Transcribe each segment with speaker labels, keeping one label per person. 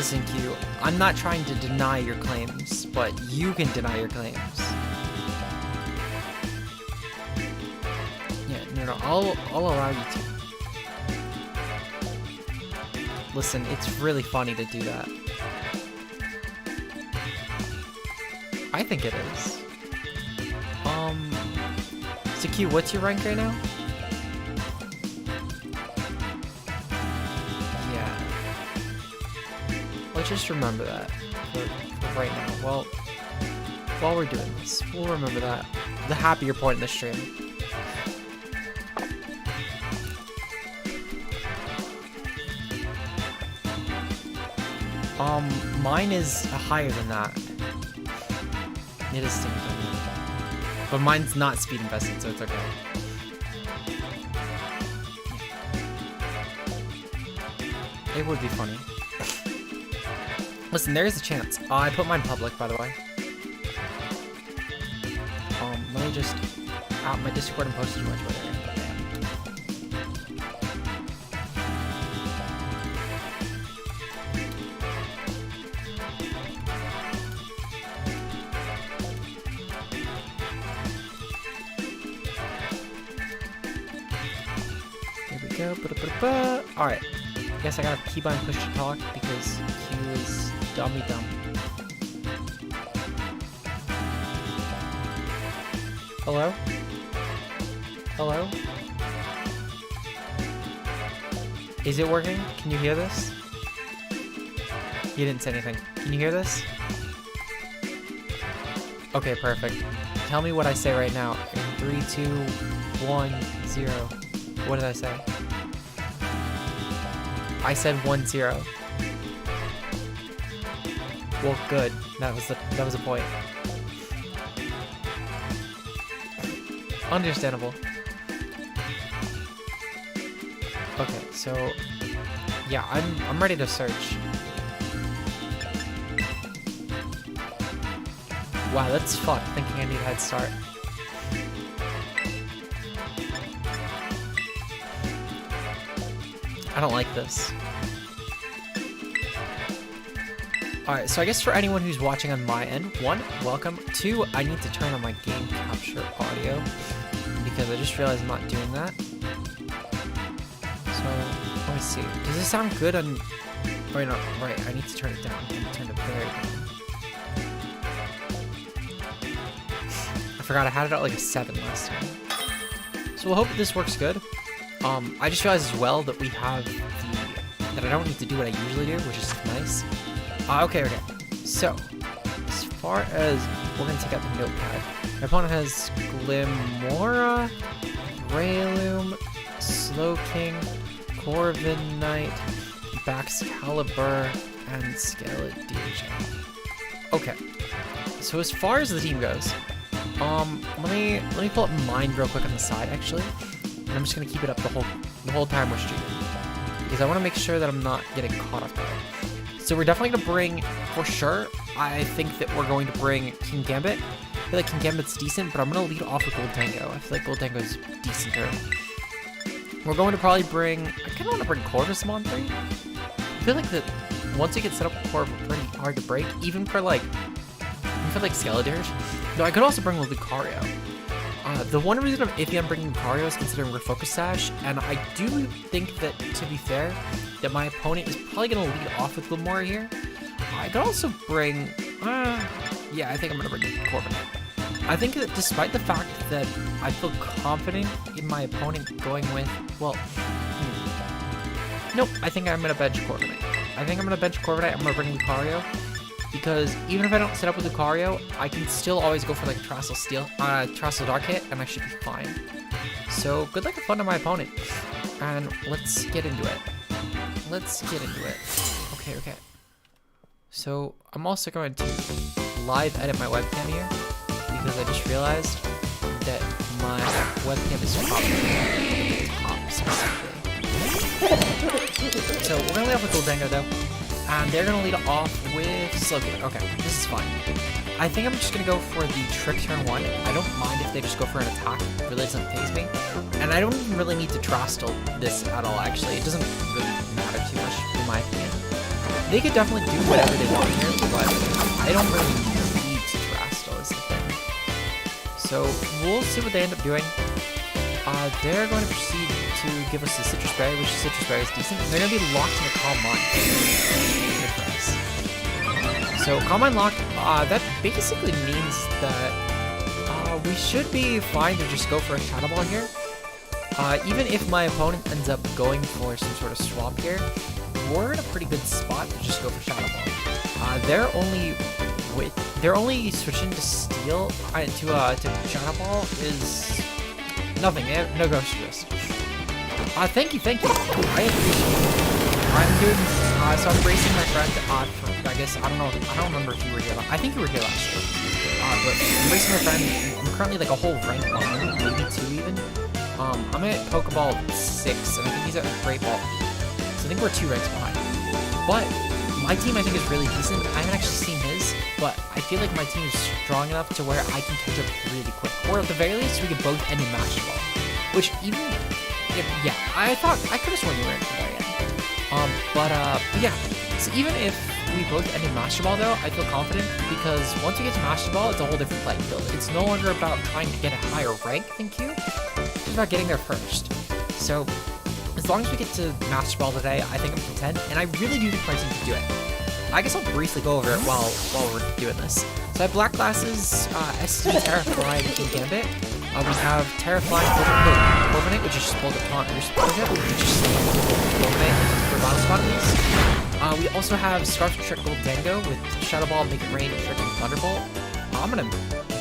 Speaker 1: Listen, Q, I'm not trying to deny your claims, but you can deny your claims. Yeah, no, I'll allow you to. Listen, it's really funny to do that. I think it is. So Q, what's your rank right now? Yeah. Let's just remember that for right now. Well, while we're doing this, we'll remember that. The happier point in the stream. Mine is higher than that. It is stinking. But mine's not speed invested, so it's okay. It would be funny. Listen, there is a chance. I put mine public, by the way. Let me just out my Discord and post it to my Twitter. Alright, I guess I gotta keep on push to talk because Q is dummy dumb. Hello? Hello? Is it working? Can you hear this? You didn't say anything. Can you hear this? Okay, perfect. Tell me what I say right now. In 3, 2, 1, 0. What did I say? I said 1, 0. Well, good. That was the point. Understandable. Okay, so yeah, I'm ready to search. Wow, that's fun. Thinking I need a head start. I don't like this. Alright, so I guess for anyone who's watching on my end, 1, welcome. 2, I need to turn on my game capture audio because I just realized I'm not doing that. So, let me see. Does this sound good on... Wait, no, right, I need to turn it down. I need to turn it very down. I forgot I had it at like a 7 last time. So we'll hope that this works good. I just realized as well that we have that I don't need to do what I usually do, which is nice. Okay. So, as far as we're gonna take out the notepad, my opponent has Glimora, Rayloom, Slowking, Corvin Knight, Baxcalibur, and Scarlet DJ. Okay. So as far as the team goes, let me pull up mine real quick on the side actually. I'm just gonna keep it up the whole time we're streaming because I want to make sure that I'm not getting caught off guard. So we're definitely gonna bring, for sure, I think that we're going to bring Kingambit. I feel like Kingambit's decent, but I'm gonna lead off with Goldango. I feel like Goldango's decenter. We're going to probably bring, I kind of want to bring Corvus on 3. I feel like that once you get set up with Corv, we're pretty hard to break, even for like Skeledars. No, I could also bring Lucario. The one reason I'm iffy on bringing Lucario is considering we're Focus Sash, and I do think that, to be fair, that my opponent is probably going to lead off with Glimora here. I could also bring... yeah, I think I'm going to bring Corvin. I think that despite the fact that I feel confident in my opponent going with... Well, nope, I think I'm going to bench Corviknight. I'm going to bring Lucario. Because even if I don't set up with Lucario, I can still always go for like a Terrestrial Dark hit, and I should be fine. So good luck and fun to my opponent. And let's get into it. Okay. So I'm also going to live edit my webcam here, because I just realized that my webcam is top specifically. So we're gonna lead off with Goldango though. And they're going to lead off with Slowking. Okay, this is fine. I think I'm just going to go for the Trick turn 1. I don't mind if they just go for an attack. It really doesn't faze me. And I don't even really need to Trastal this at all, actually. It doesn't really matter too much, in my opinion. They could definitely do whatever they want here, but I don't really need to Terastal is the thing. So we'll see what they end up doing. They're going to proceed to give us the Citrus Berry, which Citrus Berry is decent. They're going to be locked in a Calm Mind. Good for us. So Calm Mind lock, that basically means that we should be fine to just go for a Shadow Ball here. Even if my opponent ends up going for some sort of swap here, we're in a pretty good spot to just go for Shadow Ball. They're only switching to Steel to Shadow Ball is nothing. They have no Ghost Resist. Thank you. I appreciate it. I'm doing so I'm racing my friend for, I guess I don't remember if you were here. I think you were here last year. But I'm racing my friend. I'm currently like a whole rank behind, maybe 2 even. I'm at Pokeball 6, and I think he's at Great Ball 8. So I think we're 2 ranks behind. But my team I think is really decent. I haven't actually seen his, but I feel like my team is strong enough to where I can catch up really quick. Or at the very least, we could both end in Master Ball. Which even if, yeah, I thought I could have sworn you were in at the very end. But yeah. So even if we both end in Master Ball though, I feel confident because once we get to Master Ball, it's a whole different playing field. It's no longer about trying to get a higher rank than Q. It's about getting there first. So as long as we get to Master Ball today, I think I'm content, and I really do think my team can do it. I guess I'll briefly go over it while we're doing this. So I have Black Glasses, SD, Tera Fly, and Kingambit. We have Tera Fly, Overnight, which is just pulled up Taunt Roost Project, which is just Overnight for Battle Spot at least. We also have Scarf Trick Gold Dango with Shadow Ball, Make It Rain, Trick, and Thunderbolt. I'm gonna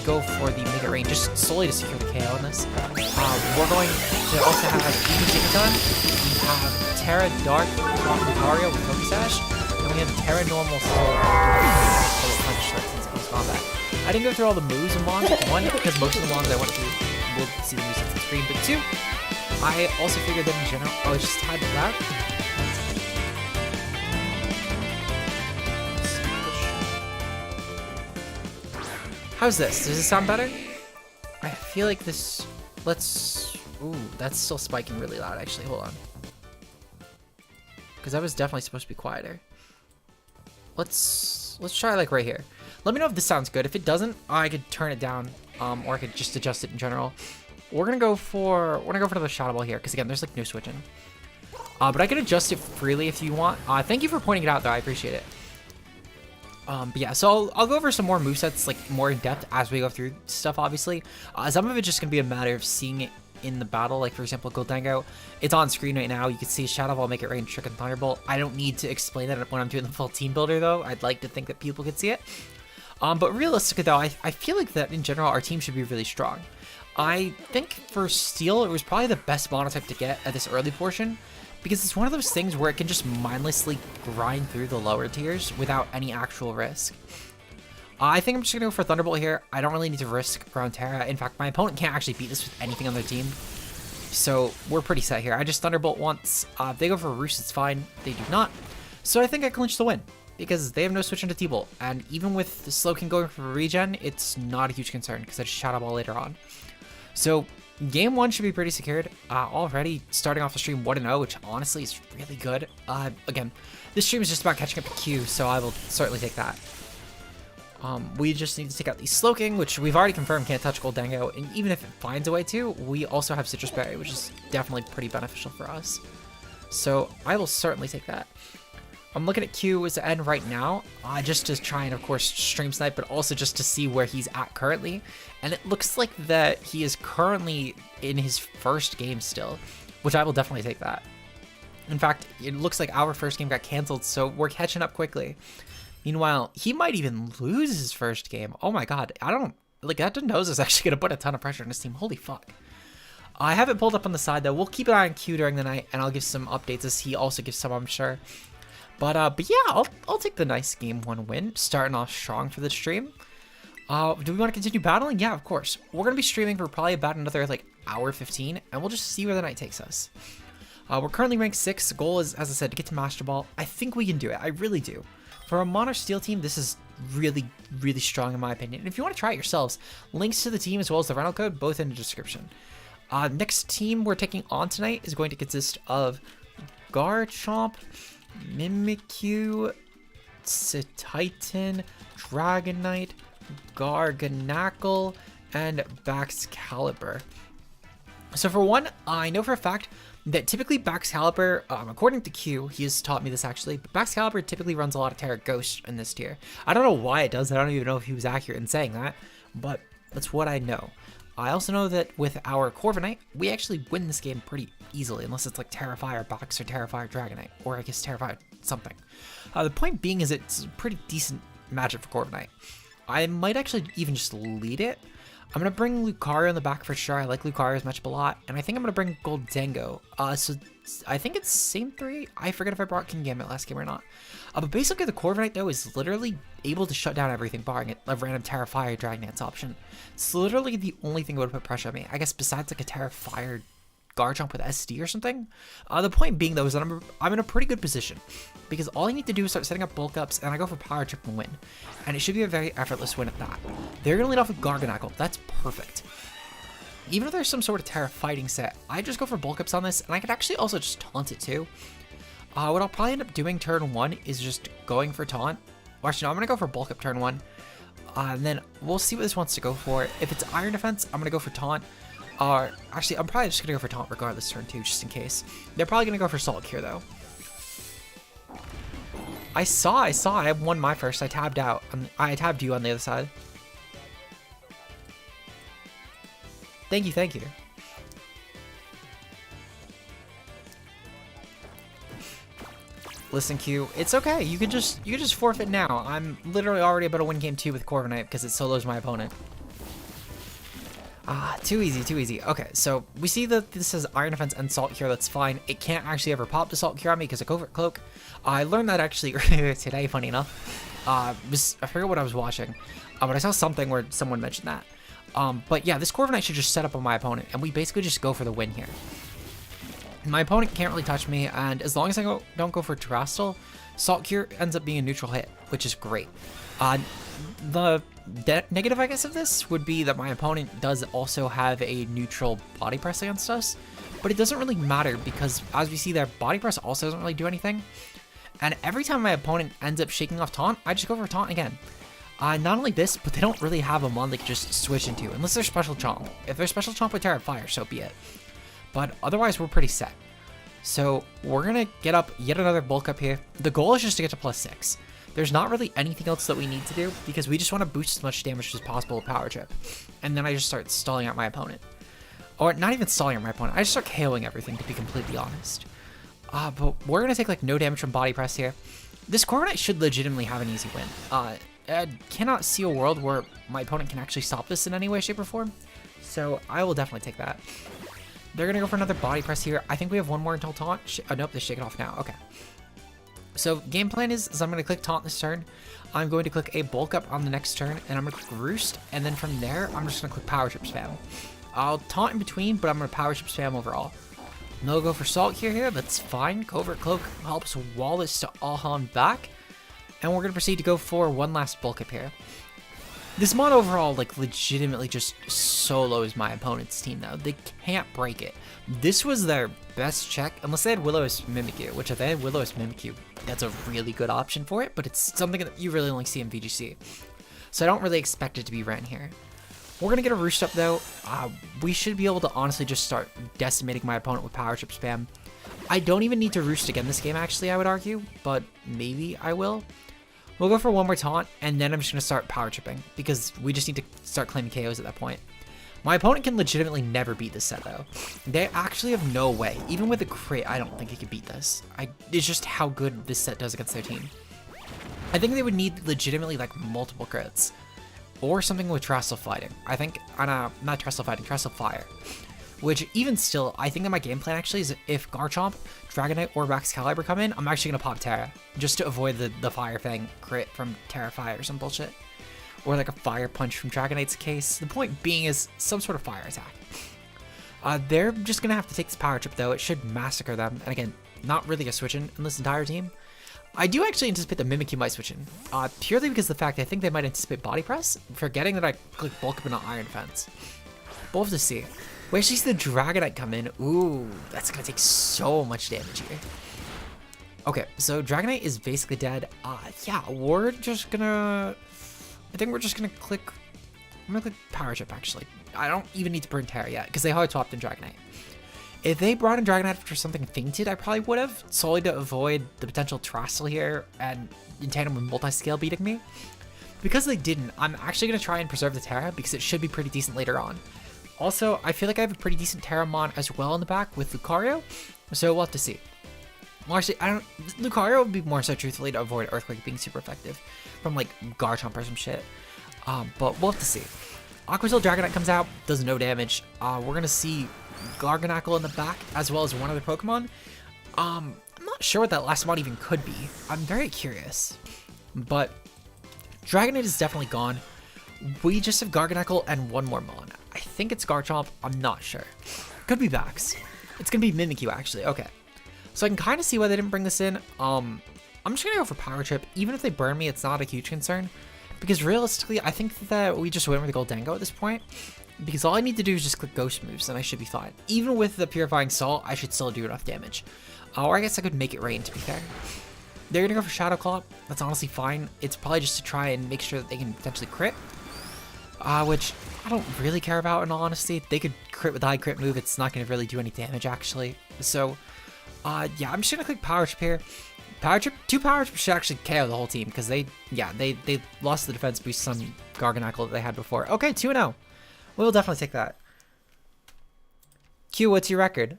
Speaker 1: go for the Make It Rain just solely to secure the KO on this. We're going to also have Even Gigaton. We have Tera Dark, Lucario with Focus Sash. And we have Tera Normal Soul Punch since close combat. I didn't go through all the moves and Mons. 1, because most of the Mons I went through will see the moves on the screen. But 2, I also figured that in general, I was just tied it out. How's this? Does it sound better? I feel like this... Ooh, that's still spiking really loud, actually. Hold on. Because that was definitely supposed to be quieter. Let's try like right here. Let me know if this sounds good. If it doesn't, I could turn it down, or I could just adjust it in general. We're gonna go for another Shadow Ball here, because again, there's like no switching. But I can adjust it freely if you want. Thank you for pointing it out, though. I appreciate it. But yeah, so I'll go over some more movesets, like more in depth as we go through stuff, obviously. Some of it's just gonna be a matter of seeing it in the battle. Like for example, Goldango, it's on screen right now. You can see Shadow Ball, Make It Rain, Trick, and Thunderbolt. I don't need to explain that when I'm doing the full team builder, though. I'd like to think that people could see it. But realistically, though, I feel like that in general, our team should be really strong. I think for Steel, it was probably the best monotype to get at this early portion, because it's one of those things where it can just mindlessly grind through the lower tiers without any actual risk. I think I'm just gonna go for Thunderbolt here. I don't really need to risk around Tera. In fact, my opponent can't actually beat this with anything on their team. So we're pretty set here. I just Thunderbolt once. If they go for Roost, it's fine. They do not. So I think I clinch the win, because they have no switch into T-Bolt. And even with the Slowking going for regen, it's not a huge concern, because I just Shadow Ball later on. So game 1 should be pretty secured. Already starting off the stream 1-0, which honestly is really good. Again, this stream is just about catching up to Q, so I will certainly take that. We just need to take out the Slowking, which we've already confirmed can't touch Goldango, and even if it finds a way to, we also have Citrus Berry, which is definitely pretty beneficial for us. So I will certainly take that. I'm looking at Q as the end right now, just to try and, of course, stream snipe, but also just to see where he's at currently. And it looks like that he is currently in his first game still, which I will definitely take that. In fact, it looks like our first game got canceled, so we're catching up quickly. Meanwhile, he might even lose his first game. Oh my god, that nose is actually going to put a ton of pressure on his team. Holy fuck. I have it pulled up on the side, though. We'll keep an eye on Q during the night, and I'll give some updates as he also gives some, I'm sure. But yeah, I'll take the nice game 1 win, starting off strong for the stream. Do we want to continue battling? Yeah, of course. We're going to be streaming for probably about another, like, hour 15, and we'll just see where the night takes us. We're currently ranked 6. The goal is, as I said, to get to Master Ball. I think we can do it. I really do. For a Mono Steel team, this is really, really strong in my opinion. And if you want to try it yourselves, links to the team as well as the rental code, both in the description. Next team we're taking on tonight is going to consist of Garchomp, Mimikyu, Titan, Dragonite, Garganackle, and Baxcalibur. So for one, I know for a fact that typically Baxcalibur, according to Q, he has taught me this actually, but Baxcalibur typically runs a lot of Tera Ghost in this tier. I don't know why it does, I don't even know if he was accurate in saying that, but that's what I know. I also know that with our Corviknight, we actually win this game pretty easily, unless it's like Tera Fire Box or Tera Fire Dragonite, or I guess Tera Fire something. The point being is it's a pretty decent matchup for Corviknight. I might actually even just lead it. I'm going to bring Lucario in the back for sure. I like Lucario's matchup a lot. And I think I'm going to bring Goldango. So I think it's same three. I forget if I brought Kingambit last game or not. But basically the Corviknight though is literally able to shut down everything barring a random Tera Fire Dragon Dance option. It's literally the only thing that would put pressure on me. I guess besides like a Tera Fire Garchomp with SD or something. The point being though is that I'm in a pretty good position because all I need to do is start setting up bulk ups and I go for Power Trip and win. And it should be a very effortless win at that. They're going to lead off with Garganackle. That's perfect. Even if there's some sort of Tera fighting set, I just go for bulk ups on this and I could actually also just taunt it too. What I'll probably end up doing turn 1 is just going for taunt. Well, actually, no, I'm going to go for bulk up turn 1. And then we'll see what this wants to go for. If it's Iron Defense, I'm going to go for taunt. Actually, I'm probably just going to go for taunt regardless turn 2, just in case. They're probably going to go for Salt Cure, though. I saw, I won my first. I tabbed out. I tabbed you on the other side. Thank you, thank you. Listen, Q, it's okay. You could just forfeit now. I'm literally already about to win game 2 with Corviknight because it solos my opponent. Too easy, too easy. Okay, so we see that this says Iron Defense and Salt Cure. That's fine. It can't actually ever pop the Salt Cure on me because of Covert Cloak. I learned that actually earlier today, funny enough. I forget what I was watching, but I saw something where someone mentioned that. But yeah, this Corviknight should just set up on my opponent, and we basically just go for the win here. My opponent can't really touch me, and as long as I don't go for Terastal, Salt Cure ends up being a neutral hit, which is great. The negative, I guess, of this would be that my opponent does also have a neutral body press against us, but it doesn't really matter because, as we see there, body press also doesn't really do anything. And every time my opponent ends up shaking off taunt, I just go for taunt again. Not only this, but they don't really have a mon they can just switch into, unless they're Special Chomp. If they're Special Chomp with Tera Fire, so be it. But otherwise, we're pretty set. So we're going to get up yet another bulk up here. The goal is just to get to +6. There's not really anything else that we need to do because we just want to boost as much damage as possible with Power Trip. And then I just start stalling out my opponent. Or not even stalling out my opponent. I just start KOing everything, to be completely honest. But we're going to take like no damage from Body Press here. This Corviknight should legitimately have an easy win. I cannot see a world where my opponent can actually stop this in any way, shape, or form. So I will definitely take that. They're going to go for another Body Press here. I think we have one more until taunt. Nope, they shake it off now. Okay. So game plan is I'm going to click taunt this turn. I'm going to click a bulk up on the next turn, and I'm going to click roost. And then from there, I'm just going to click Power Trip spam. I'll taunt in between, but I'm going to Power Trip spam overall. No go for Salt Cure here. That's fine. Covert Cloak helps wall this to Alhan back. And we're going to proceed to go for one last bulk up here. This mod overall, like, legitimately just solos my opponent's team, though. They can't break it. This was their best check, unless they had Will-O-Wisp Mimikyu, which if they had Will-O-Wisp Mimikyu, that's a really good option for it, but it's something that you really only see in VGC. So I don't really expect it to be ran here. We're going to get a Roost up, though. We should be able to honestly just start decimating my opponent with Power Trip spam. I don't even need to Roost again this game, actually, I would argue, but maybe I will. We'll go for one more taunt, and then I'm just going to start Power Tripping, because we just need to start claiming KOs at that point. My opponent can legitimately never beat this set, though. They actually have no way. Even with a crit, I don't think he could beat this. It's just how good this set does against their team. I think they would need legitimately, like, multiple crits. Or something with Terastal Fighting. I think, not Terastal Fighting, Terastal Fire. Which, even still, I think that my game plan actually is if Garchomp, Dragonite, or Baxcalibur come in, I'm actually going to pop Tera. Just to avoid the Fire Fang crit from Tera Fire or some bullshit. Or like a Fire Punch from Dragonite's case. The point being is some sort of fire attack. They're just going to have to take this Power Trip, though. It should massacre them. And again, not really a switch-in this entire team. I do actually anticipate the Mimikyu might switch in. Purely because of the fact I think they might anticipate Body Press, forgetting that I click Bulk Up and not Iron Defense. We'll have to see. We actually see the Dragonite come in. Ooh, that's going to take so much damage here. Okay, so Dragonite is basically dead. Yeah, we're just gonna... I think we're just gonna click... I'm gonna click Power Chip, actually. I don't even need to burn Tera yet, because they hard swapped in Dragonite. If they brought in Dragonite after something fainted, I probably would have, solely to avoid the potential Terrestrial here, and in tandem with Multiscale beating me. Because they didn't, I'm actually gonna try and preserve the Tera, because it should be pretty decent later on. Also, I feel like I have a pretty decent Terramon as well in the back with Lucario, so we'll have to see. Well, actually, Lucario would be more so truthfully to avoid Earthquake being super effective from like Garchomp or some shit. But we'll have to see. Aquasil Dragonite comes out, does no damage. We're gonna see Garganacl in the back as well as one other Pokemon. I'm not sure what that last mod even could be. I'm very curious. But Dragonite is definitely gone. We just have Garganacl and one more Mon. I think it's Garchomp. I'm not sure. Could be Vax. It's gonna be Mimikyu actually. Okay. So I can kind of see why they didn't bring this in. I'm just gonna go for Power Chip. Even if they burn me, it's not a huge concern. Because realistically, I think that we just win with the Goldango at this point. Because all I need to do is just click Ghost moves and I should be fine. Even with the Purifying Salt, I should still do enough damage. Or I guess I could make it rain, to be fair. They're gonna go for Shadow Claw. That's honestly fine. It's probably just to try and make sure that they can potentially crit. Which I don't really care about in all honesty. They could crit with the high crit move. It's not gonna really do any damage actually. So... yeah, I'm just gonna click Power Chip here. Power Chip, 2 Power Chips should actually KO the whole team because they lost the defense boost on Garganacl that they had before. Okay, 2-0. We'll definitely take that. Q, what's your record?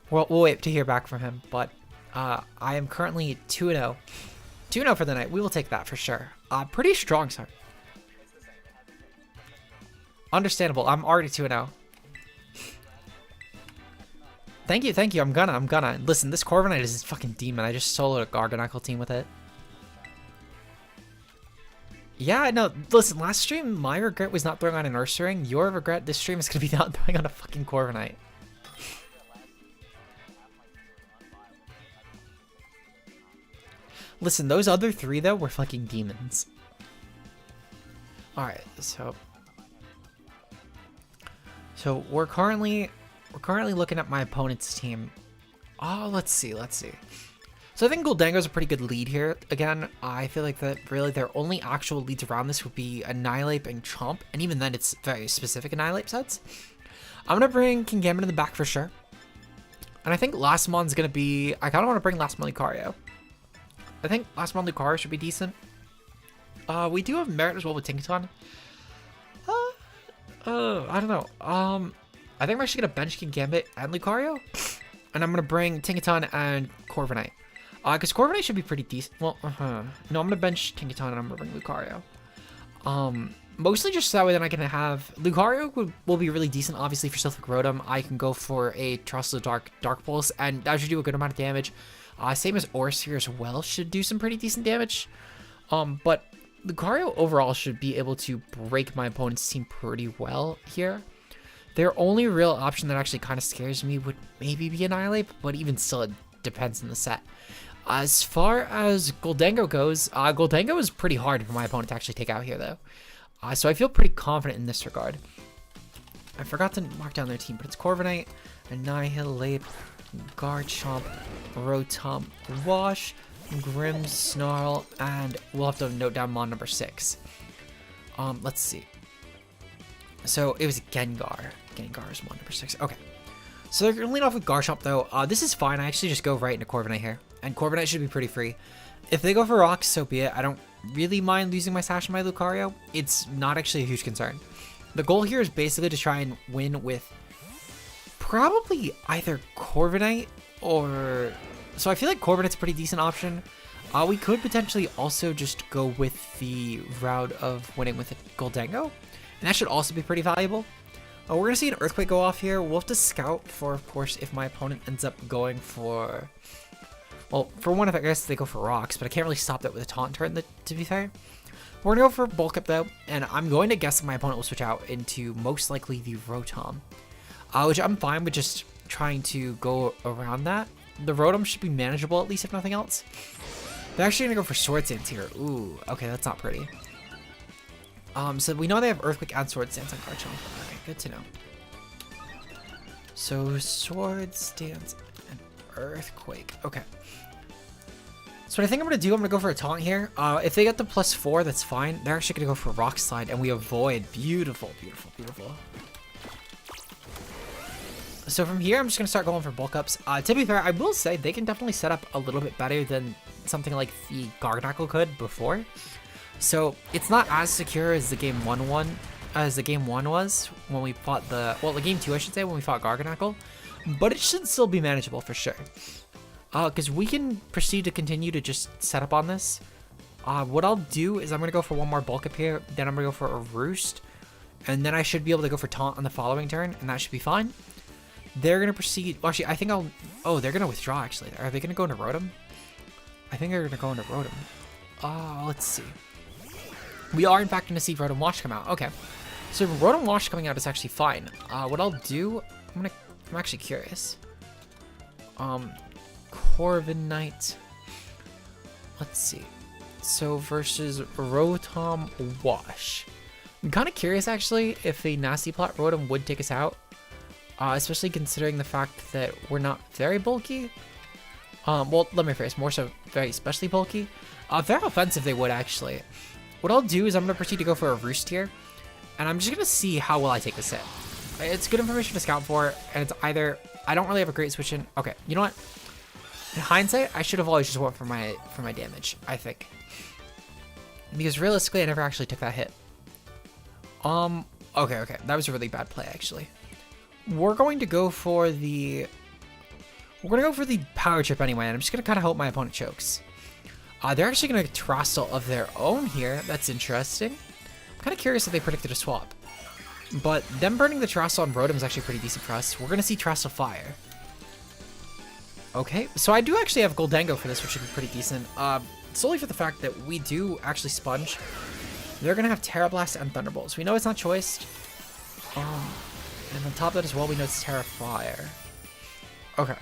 Speaker 1: We'll wait to hear back from him, but I am currently 2-0. 2-0 for the night. We will take that for sure. Pretty strong start. Understandable. I'm already 2-0. Thank you, I'm gonna. Listen, this Corviknight is fucking demon. I just soloed a Garganacl team with it. Yeah, no, listen, last stream, my regret was not throwing on an Ursaring. Your regret this stream is gonna be not throwing on a fucking Corviknight. Listen, those other 3, though, were fucking demons. Alright, so we're currently looking at my opponent's team. Oh, let's see. So I think Goldango's a pretty good lead here. Again, I feel like that really their only actual leads around this would be Annihilape and Chomp, and even then it's very specific Annihilape sets. I'm gonna bring Kingambit in the back for sure. And I think last mon's gonna be... I kinda wanna bring last mon Lucario. I think last mon Lucario should be decent. We do have merit as well with Tinkaton. I don't know. I think I'm actually gonna bench Kingambit and Lucario. And I'm gonna bring Tinkaton and Corviknight. Because Corviknight should be pretty decent. Well, no, I'm gonna bench Tinkaton and I'm gonna bring Lucario. Mostly just so that way then I can have... Lucario will be really decent, obviously, for Silphic Rotom. I can go for a Terrestrial Dark Pulse, and that should do a good amount of damage. Same as Oris here as well, should do some pretty decent damage. But Lucario overall should be able to break my opponent's team pretty well here. Their only real option that actually kind of scares me would maybe be Annihilape, but even still, it depends on the set. As far as Goldango goes, Goldango is pretty hard for my opponent to actually take out here, though. So I feel pretty confident in this regard. I forgot to mark down their team, but it's Corviknight, Annihilape, Garchomp, Rotom, Wash, Grimmsnarl, and we'll have to note down Mon number 6. Let's see. So it was Gengar. Gengar is Mon number 6. Okay. So they're going to lead off with Garchomp, though. This is fine. I actually just go right into Corviknight here. And Corviknight should be pretty free. If they go for Rocks, so be it. I don't really mind losing my Sash and my Lucario. It's not actually a huge concern. The goal here is basically to try and win with probably either Corviknight or... So I feel like Corviknight's a pretty decent option. We could potentially also just go with the route of winning with a Goldango. And that should also be pretty valuable. We're going to see an Earthquake go off here. We'll have to scout for, of course, if my opponent ends up going for... Well, for one, I guess they go for Rocks, but I can't really stop that with a Taunt turn, to be fair. We're going to go for Bulk Up, though, and I'm going to guess that my opponent will switch out into most likely the Rotom. Which I'm fine with just trying to go around that. The Rotom should be manageable, at least, if nothing else. They're actually going to go for Swords Dance here. Ooh, okay, that's not pretty. So we know they have Earthquake and Swords Dance on Garchomp. Okay, good to know. So Swords Dance and Earthquake. Okay. So what I think I'm going to do, I'm going to go for a taunt here. If they get the +4, that's fine. They're actually going to go for Rock Slide, and we avoid. Beautiful, beautiful, beautiful. So from here, I'm just going to start going for bulk ups. To be fair, I will say they can definitely set up a little bit better than something like the Garganackle could before. So it's not as secure as the game 1 was when we fought the game 2, I should say, when we fought Garganackle, but it should still be manageable for sure. Because we can proceed to continue to just set up on this. What I'll do is I'm going to go for one more bulk up here, then I'm going to go for a Roost, and then I should be able to go for Taunt on the following turn, and that should be fine. They're going to proceed. Well, actually, I think I'll... Oh, they're going to withdraw, actually. Are they going to go into Rotom? I think they're going to go into Rotom. Let's see. We are, in fact, going to see Rotom Wash come out. Okay. So Rotom Wash coming out is actually fine. What I'll do... I'm actually curious. Corviknight. Let's see. So versus Rotom Wash. I'm kind of curious, actually, if a Nasty Plot Rotom would take us out. Especially considering the fact that we're not very bulky. Well, let me rephrase, more so very especially bulky. Very offensive they would, actually. What I'll do is I'm going to proceed to go for a Roost here. And I'm just going to see how well I take this hit. It's good information to scout for, and it's either... I don't really have a great switch in. Okay, you know what? In hindsight, I should have always just went for my damage, I think. Because realistically, I never actually took that hit. Okay. That was a really bad play, actually. We're going to go for the Power Chip anyway, and I'm just going to kind of hope my opponent chokes. They're actually going to Terrestrial of their own here. That's interesting. I'm kind of curious if they predicted a swap. But them burning the Terrestrial on Rotom is actually pretty decent for us. We're going to see Terrestrial Fire. Okay, so I do actually have Goldengo for this, which should be pretty decent. Solely for the fact that we do actually Sponge. They're going to have Tera Blast and Thunderbolts. We know it's not choiced. And on top of that as well, we know it's Tera Fire. Okay.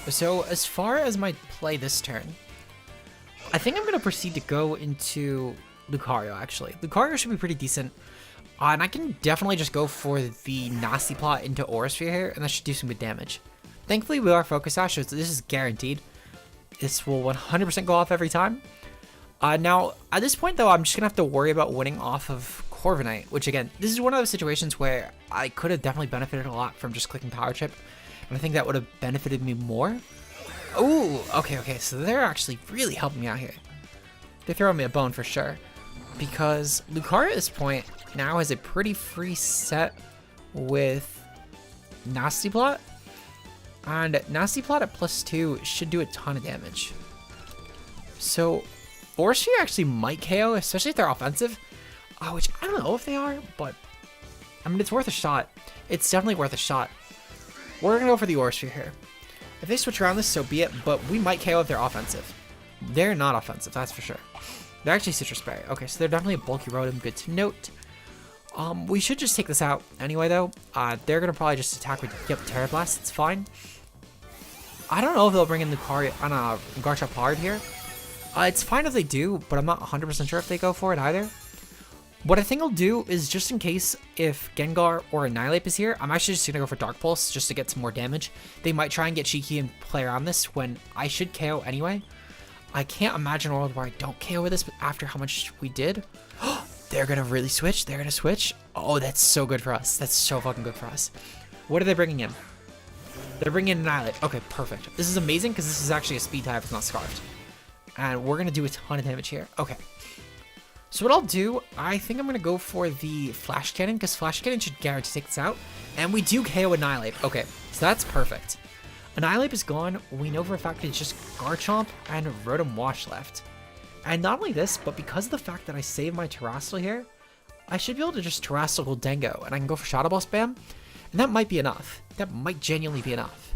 Speaker 1: So as far as my play this turn, I think I'm going to proceed to go into Lucario, actually. Lucario should be pretty decent. And I can definitely just go for the Nasty Plot into Aura Sphere here, and that should do some good damage. Thankfully, we are Focus Sash, so this is guaranteed. This will 100% go off every time. Now, at this point, though, I'm just going to have to worry about winning off of Corviknight, which, again, this is one of those situations where I could have definitely benefited a lot from just clicking Power Chip, and I think that would have benefited me more. Ooh, okay, so they're actually really helping me out here. They're throwing me a bone for sure, because Lucario at this point now has a pretty free set with Nasty Plot. And Nasty Plot at +2 should do a ton of damage. So, Aura Sphere actually might KO, especially if they're offensive. Which I don't know if they are, but I mean, it's worth a shot. It's definitely worth a shot. We're going to go for the Aura Sphere here. If they switch around this, so be it, but we might KO if they're offensive. They're not offensive, that's for sure. They're actually Citrus Berry. Okay, so they're definitely a bulky Rotom, good to note. We should just take this out anyway, though. They're going to probably just attack with, Tera Blast, it's fine. I don't know if they'll bring in Lucario on a Garchomp Hard here. It's fine if they do, but I'm not 100% sure if they go for it either. What I think I'll do is, just in case if Gengar or Annihilape is here, I'm actually just going to go for Dark Pulse just to get some more damage. They might try and get cheeky and play around this when I should KO anyway. I can't imagine a world where I don't KO with this, but after how much we did. They're going to really switch. They're going to switch. Oh, that's so good for us. That's so fucking good for us. What are they bringing in? They're bringing in Annihilape. Okay, perfect. This is amazing because this is actually a speed type. It's not Scarlet. And we're going to do a ton of damage here. Okay. So what I'll do, I think I'm going to go for the Flash Cannon because Flash Cannon should guarantee take this out. And we do KO Annihilape. Okay, so that's perfect. Annihilape is gone. We know for a fact it's just Garchomp and Rotom Wash left. And not only this, but because of the fact that I saved my Terrestrial here, I should be able to just Terrestrial Goldengo, and I can go for Shadow Ball spam, and that might be enough. That might genuinely be enough.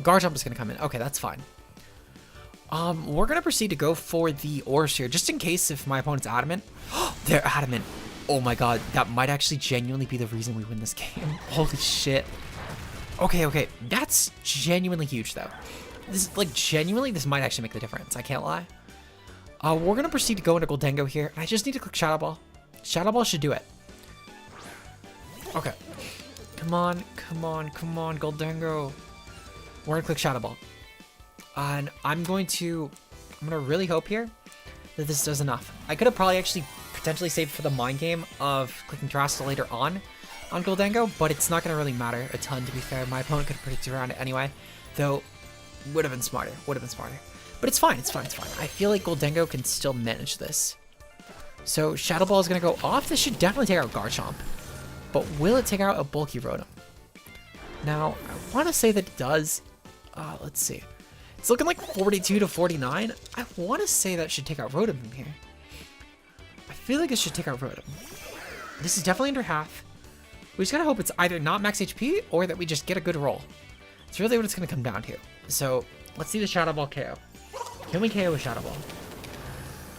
Speaker 1: Garchomp is going to come in. Okay, that's fine. We're going to proceed to go for the Aura Sphere, just in case if my opponent's adamant. They're adamant. Oh my god, that might actually genuinely be the reason we win this game. Holy shit. Okay, that's genuinely huge, though. This, like, genuinely, this might actually make the difference. I can't lie. We're going to proceed to go into Goldengo here, and I just need to click Shadow Ball. Shadow Ball should do it. Okay. Come on, Goldengo. we're gonna click Shadow Ball. And I'm gonna really hope here that this does enough. I could have probably actually potentially saved for the mind game of clicking Terrastal later on Goldango, but it's not gonna really matter a ton, to be fair. My opponent could have predicted around it anyway, though would have been smarter, But it's fine, it's fine. I feel like Goldango can still manage this. So Shadow Ball is gonna go off. This should definitely take out Garchomp, but will it take out a bulky Rotom? Now, I want to say that it does. Let's see. It's looking like 42 to 49. I want to say that should take out Rotom from here. I feel like it should take out Rotom. This is definitely under half. We just gotta hope it's either not max HP or that we just get a good roll. It's really what it's gonna come down to. So let's see the Shadow Ball KO. Can we KO with Shadow Ball?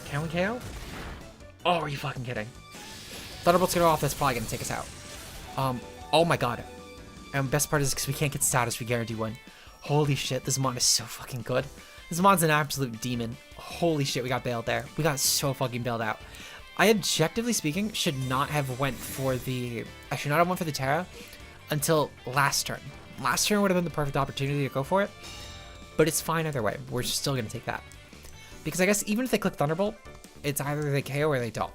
Speaker 1: Can we KO? Oh, are you fucking kidding? Thunderbolt's gonna go off. That's probably gonna take us out. Oh my god. And best part is because we can't get status, we guarantee win. Holy shit, this Mon is so fucking good. This Mon's an absolute demon. Holy shit, we got bailed there. We got so fucking bailed out. I objectively speaking should not have went for the Tera until last turn. Last turn would have been the perfect opportunity to go for it, but it's fine either way. We're still gonna take that because I guess even if they click Thunderbolt, it's either they KO or they don't.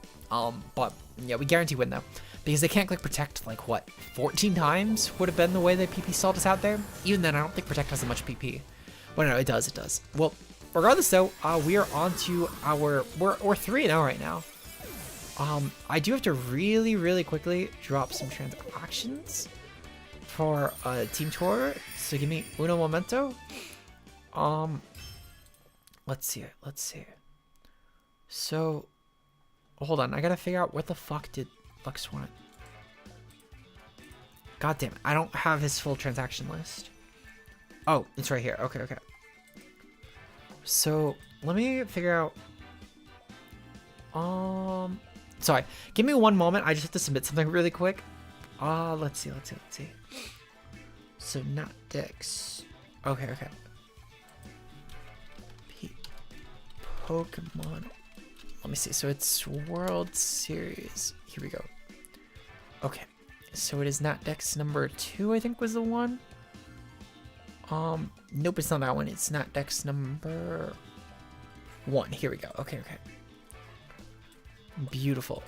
Speaker 1: But yeah, we guarantee win though because they can't click Protect like what 14 times would have been the way they PP stalled us out there. Even then, I don't think Protect has as much PP. Well, no, it does. It does. Well, regardless though, we are on to our we're 3-0 right now. I do have to really quickly drop some transactions for a team tour, so give me uno momento. Let's see. So, hold on, I gotta figure out what the fuck did Lux want. God damn it, I don't have his full transaction list. Oh, it's right here. Okay. So, let me figure out. Sorry, give me one moment. I just have to submit something really quick. Let's see. So not Dex. Okay. Pokemon. Let me see. So it's World Series. Here we go. Okay. So it is not Dex number 2, I think was the one. Nope, it's not that one. It's not Dex number 1. Here we go. Okay. Beautiful.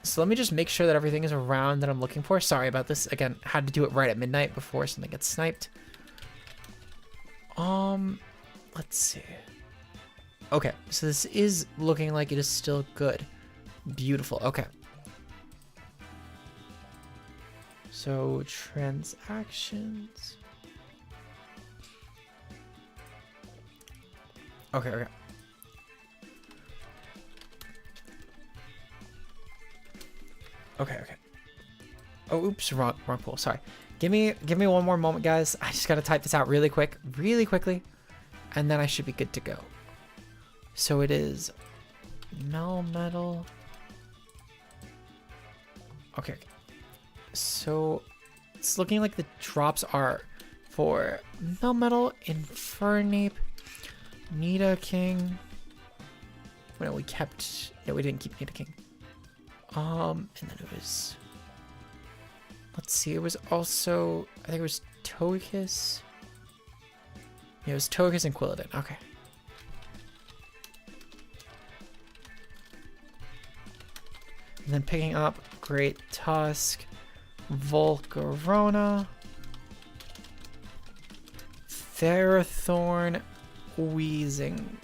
Speaker 1: So let me just make sure that everything is around that I'm looking for. Sorry about this. Again, had to do it right at midnight before something gets sniped. Let's see. Okay, so this is looking like it is still good. Beautiful. Okay. So transactions. Okay. Okay. Oh, oops, wrong pool. Sorry. Give me one more moment, guys. I just gotta type this out really quickly, and then I should be good to go. So it is Melmetal. Okay. So it's looking like the drops are for Melmetal, Infernape, Nidoking. Well, we didn't keep Nidoking. And then it was, let's see, it was also, I think it was Togekiss. Yeah, it was Togekiss and Quilladin. Okay. And then picking up Great Tusk, Volcarona, Ferrothorn, Wheezing,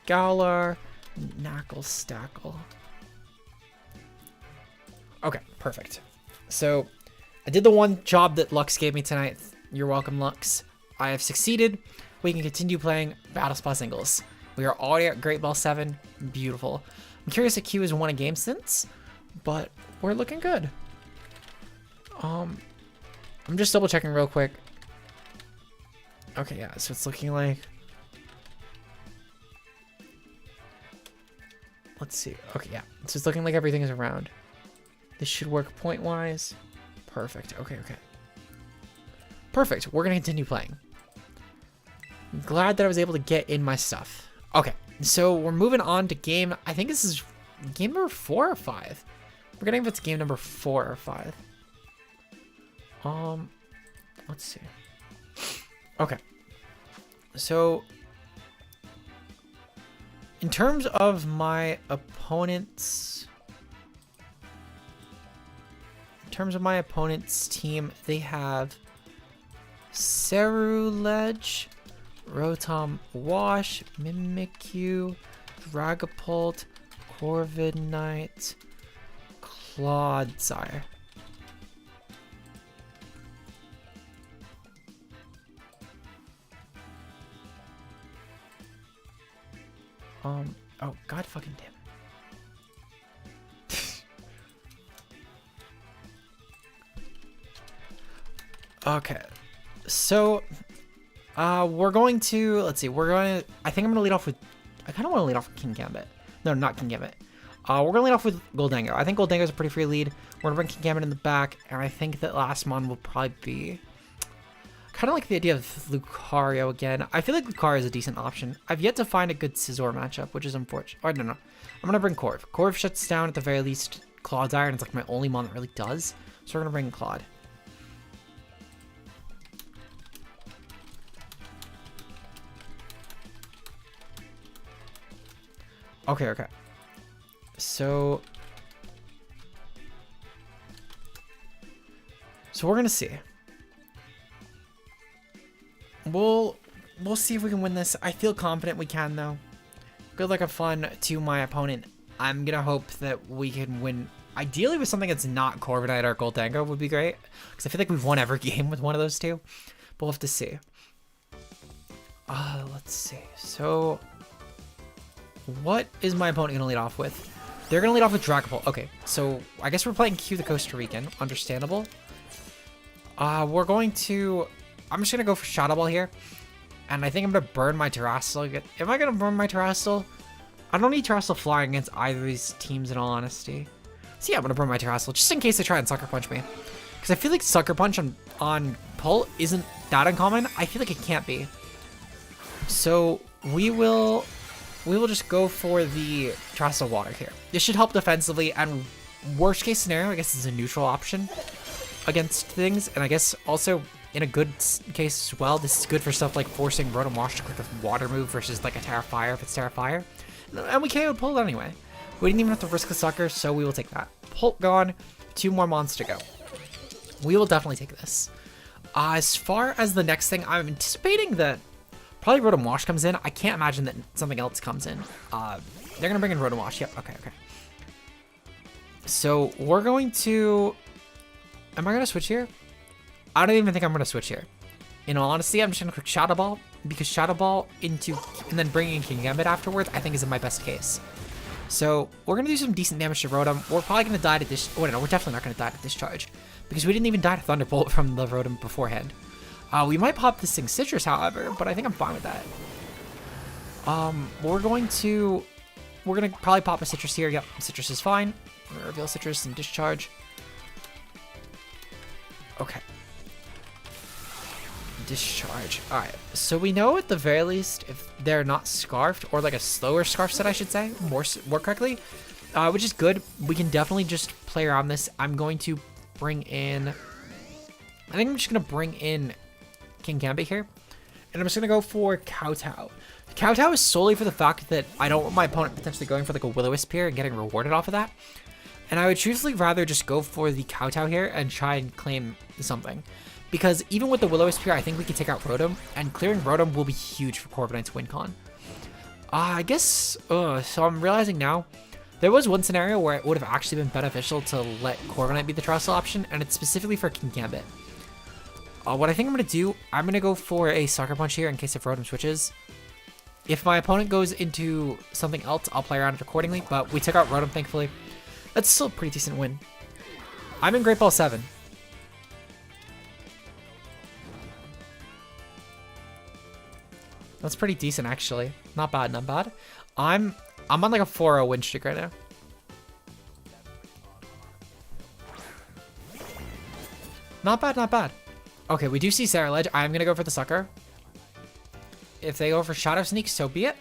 Speaker 1: Galar, Knackle. Okay, perfect. So I did the one job that Lux gave me tonight. You're welcome, Lux. I have succeeded. We can continue playing Battle Spa singles. We are already at Great Ball 7. Beautiful. I'm curious if Q has won a game since, but we're looking good. I'm just double checking real quick. Okay, yeah, so it's looking like, let's see. Okay, yeah, so it's looking like everything is around. This should work point-wise. Perfect. Okay. Perfect. We're going to continue playing. I'm glad that I was able to get in my stuff. Okay, so we're moving on to game, I think this is game number 4 or 5. We're getting if it's game number 4 or 5. Let's see. Okay. So, in terms of my opponent's team, they have Cerulege, Rotom Wash, Mimikyu, Dragapult, Corviknight, Clodsire. Oh, god fucking damn it. Okay. So, we're going to, let's see, I think I'm going to lead off with, I kind of want to lead off with Kingambit. No, not Kingambit. We're going to lead off with Goldango. I think Goldango is a pretty free lead. We're going to bring Kingambit in the back, and I think that last mon will probably be kind of like the idea of Lucario again. I feel like Lucario is a decent option. I've yet to find a good Scizor matchup, which is unfortunate. Oh, no. I'm going to bring Corv. Corv shuts down at the very least Clodsire, and it's like my only mon that really does. So we're going to bring Claude. Okay. So we're going to see. We'll see if we can win this. I feel confident we can, though. Good luck, have fun to my opponent. I'm gonna hope that we can win. Ideally, with something that's not Corviknight or Goldango would be great, because I feel like we've won every game with one of those two. But we'll have to see. Let's see. So, what is my opponent gonna lead off with? They're gonna lead off with Dragapult. Okay, so I guess we're playing Q the Costa Rican. Understandable. We're going to. I'm just going to go for Shadow Ball here. And I think I'm going to burn my Terrestrial. Am I going to burn my Terrestrial? I don't need Terrestrial flying against either of these teams in all honesty. So yeah, I'm going to burn my Terrestrial just in case they try and Sucker Punch me. Because I feel like Sucker Punch on Pull isn't that uncommon. I feel like it can't be. So we will just go for the Terrestrial Water here. This should help defensively, and worst case scenario, I guess, is a neutral option against things. And I guess also, in a good case as well, this is good for stuff like forcing Rotom Wash to click a water move versus like a Tera Fire if it's Tera Fire. And we KO'd Pull anyway. We didn't even have to risk the Sucker, so we will take that. Pull gone, 2 more mons to go. We will definitely take this. As far as the next thing, I'm anticipating that probably Rotom Wash comes in. I can't imagine that something else comes in. They're going to bring in Rotom Wash. Yep, okay. So we're going to... Am I going to switch here? I don't even think I'm going to switch here. In all honesty, I'm just going to click Shadow Ball, because Shadow Ball into, and then bringing in Kingambit afterwards, I think is in my best case. So we're going to do some decent damage to Rotom. We're probably going to die to this. Oh, no, we're definitely not going to die to Discharge, because we didn't even die to Thunderbolt from the Rotom beforehand. We might pop this thing Citrus, however, but I think I'm fine with that. We're going to probably pop a Citrus here. Yep, Citrus is fine. We're going to reveal Citrus and Discharge. Okay. Discharge. Alright, so we know at the very least if they're not Scarfed, or like a slower Scarf set, I should say, more correctly, which is good. We can definitely just play around this. I'm going to bring in, I think I'm just going to bring in Kingambit here, and I'm just going to go for Kowtow. Kowtow is solely for the fact that I don't want my opponent potentially going for like a Will-O-Wisp here and getting rewarded off of that. And I would truthfully rather just go for the Kowtow here and try and claim something. Because even with the Will-O-Wisp here, I think we can take out Rotom, and clearing Rotom will be huge for Corviknight's win con. I guess, so I'm realizing now, there was one scenario where it would have actually been beneficial to let Corviknight be the Terrestrial option, and it's specifically for Kingambit. What I think I'm going to do, I'm going to go for a Sucker Punch here in case if Rotom switches. If my opponent goes into something else, I'll play around it accordingly, but we took out Rotom, thankfully. That's still a pretty decent win. I'm in Great Ball 7. That's pretty decent, actually. Not bad, not bad. I'm on like a 4-0 win streak right now. Not bad, not bad. Okay, we do see Cerulege. I'm going to go for the Sucker. If they go for Shadow Sneak, so be it.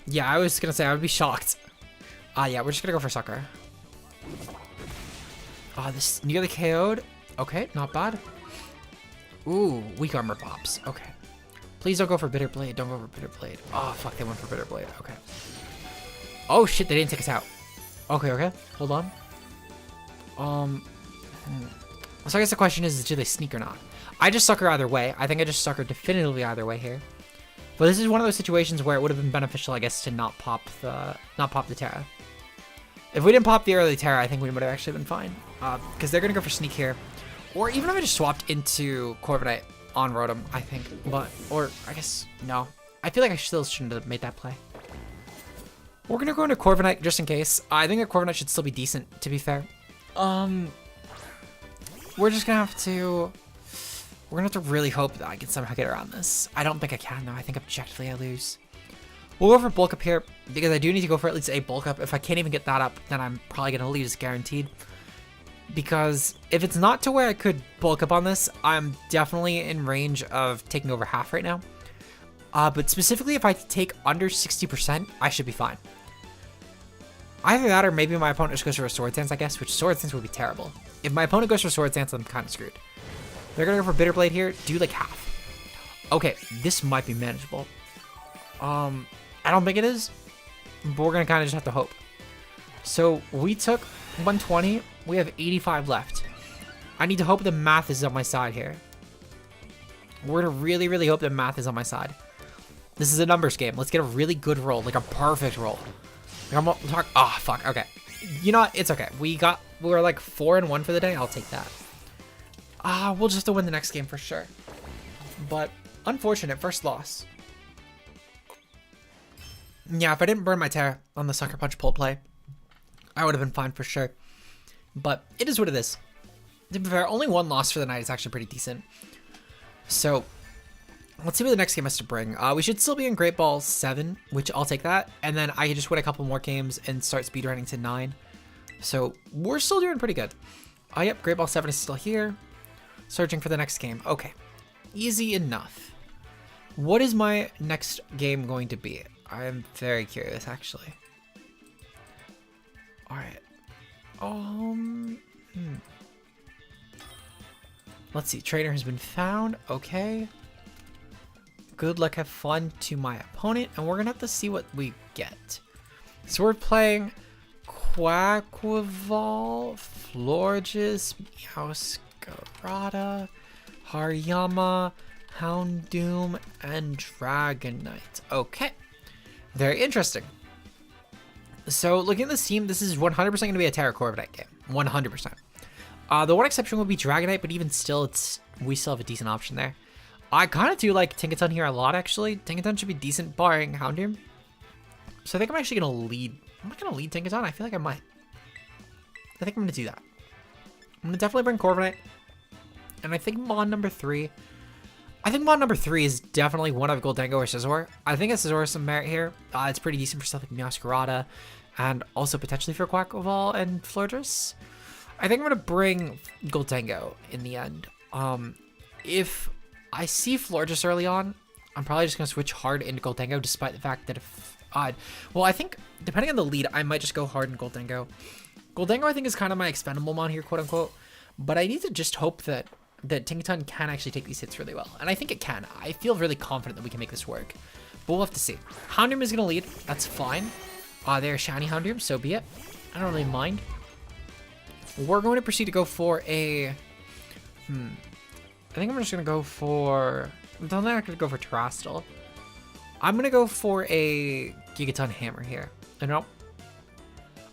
Speaker 1: Yeah, I was going to say, I would be shocked. Yeah, we're just going to go for Sucker. This nearly KO'd. Okay, not bad. Ooh, weak armor pops. Okay. Please don't go for Bitter Blade. Don't go for Bitter Blade. Oh, fuck, they went for Bitter Blade. Okay. Oh, shit, they didn't take us out. Okay, okay. Hold on. So I guess the question is, do they sneak or not? I just sucker either way. I think I just sucker definitively either way here. But this is one of those situations where it would have been beneficial, I guess, to not pop the Tera. If we didn't pop the early Tera, I think we would have actually been fine. Because they're going to go for sneak here. Or even if I just swapped into Corviknight on Rotom, I think. Or I guess, no. I feel like I still shouldn't have made that play. We're going to go into Corviknight just in case. I think that Corviknight should still be decent, to be fair. We're just going to have to... We're going to have to really hope that I can somehow get around this. I don't think I can, though. I think objectively I lose. We'll go for bulk up here, because I do need to go for at least a bulk up. If I can't even get that up, then I'm probably going to lose guaranteed. Because if it's not to where I could bulk up on this, I'm definitely in range of taking over half right now. But specifically, if I take under 60%, I should be fine. Either that, or maybe my opponent just goes for a Sword Dance, I guess, which Sword Dance would be terrible. If my opponent goes for Sword Dance, I'm kind of screwed. They're going to go for Bitter Blade here, do like half. Okay, this might be manageable. I don't think it is, but we're going to kind of just have to hope. So we took 120. We have 85 left. I need to hope the math is on my side here. We're going to really, really hope the math is on my side. This is a numbers game. Let's get a really good roll, like a perfect roll. Like oh, fuck. Okay. You know what? It's okay. We're like 4-1 for the day. I'll take that. We'll just have to win the next game for sure. But unfortunate first loss. Yeah, if I didn't burn my Tera on the Sucker Punch pull play, I would have been fine for sure. But it is what it is. To be fair, only one loss for the night is actually pretty decent. So let's see what the next game has to bring. We should still be in Great Ball 7, which I'll take that. And then I can just win a couple more games and start speedrunning to 9. So we're still doing pretty good. Yep, Great Ball 7 is still here. Searching for the next game. Okay, easy enough. What is my next game going to be? I am very curious, actually. All right. Let's see. Trainer has been found. Okay. Good luck, have fun to my opponent, and we're gonna have to see what we get. So we're playing Quaquaval, Florges, Meowscarada, Hariyama, Houndoom, and Dragonite. Okay. Very interesting. So looking at this team, this is 100% going to be a Tera Corviknight game. 100%. The one exception would be Dragonite, but even still, we still have a decent option there. I kind of do like Tinkaton here a lot, actually. Tinkaton should be decent, barring Houndoom. So I think I'm actually going to lead. I'm not going to lead Tinkaton. I feel like I might. I think I'm going to do that. I'm going to definitely bring Corviknight. And I think Mon number 3. I think Mon number 3 is definitely one of Goldengo or Scizor. I think Scizor has some merit here. It's pretty decent for stuff like Meowscarada, and also potentially for Quaquaval and Florges. I think I'm going to bring Goldengo in the end. If I see Florges early on, I'm probably just going to switch hard into Goldengo, despite the fact that if... well, I think, depending on the lead, I might just go hard in Goldengo. Goldengo, I think, is kind of my expendable Mon here, quote-unquote. But I need to just hope that Tinkaton can actually take these hits really well. And I think it can. I feel really confident that we can make this work. But we'll have to see. Houndoom is going to lead. That's fine. They're shiny Houndoom, so be it. I don't really mind. We're going to proceed to go for a... I think I'm just going to go for... I don't think I'm going to go for Terastal. I'm going to go for a Gigaton Hammer here. No.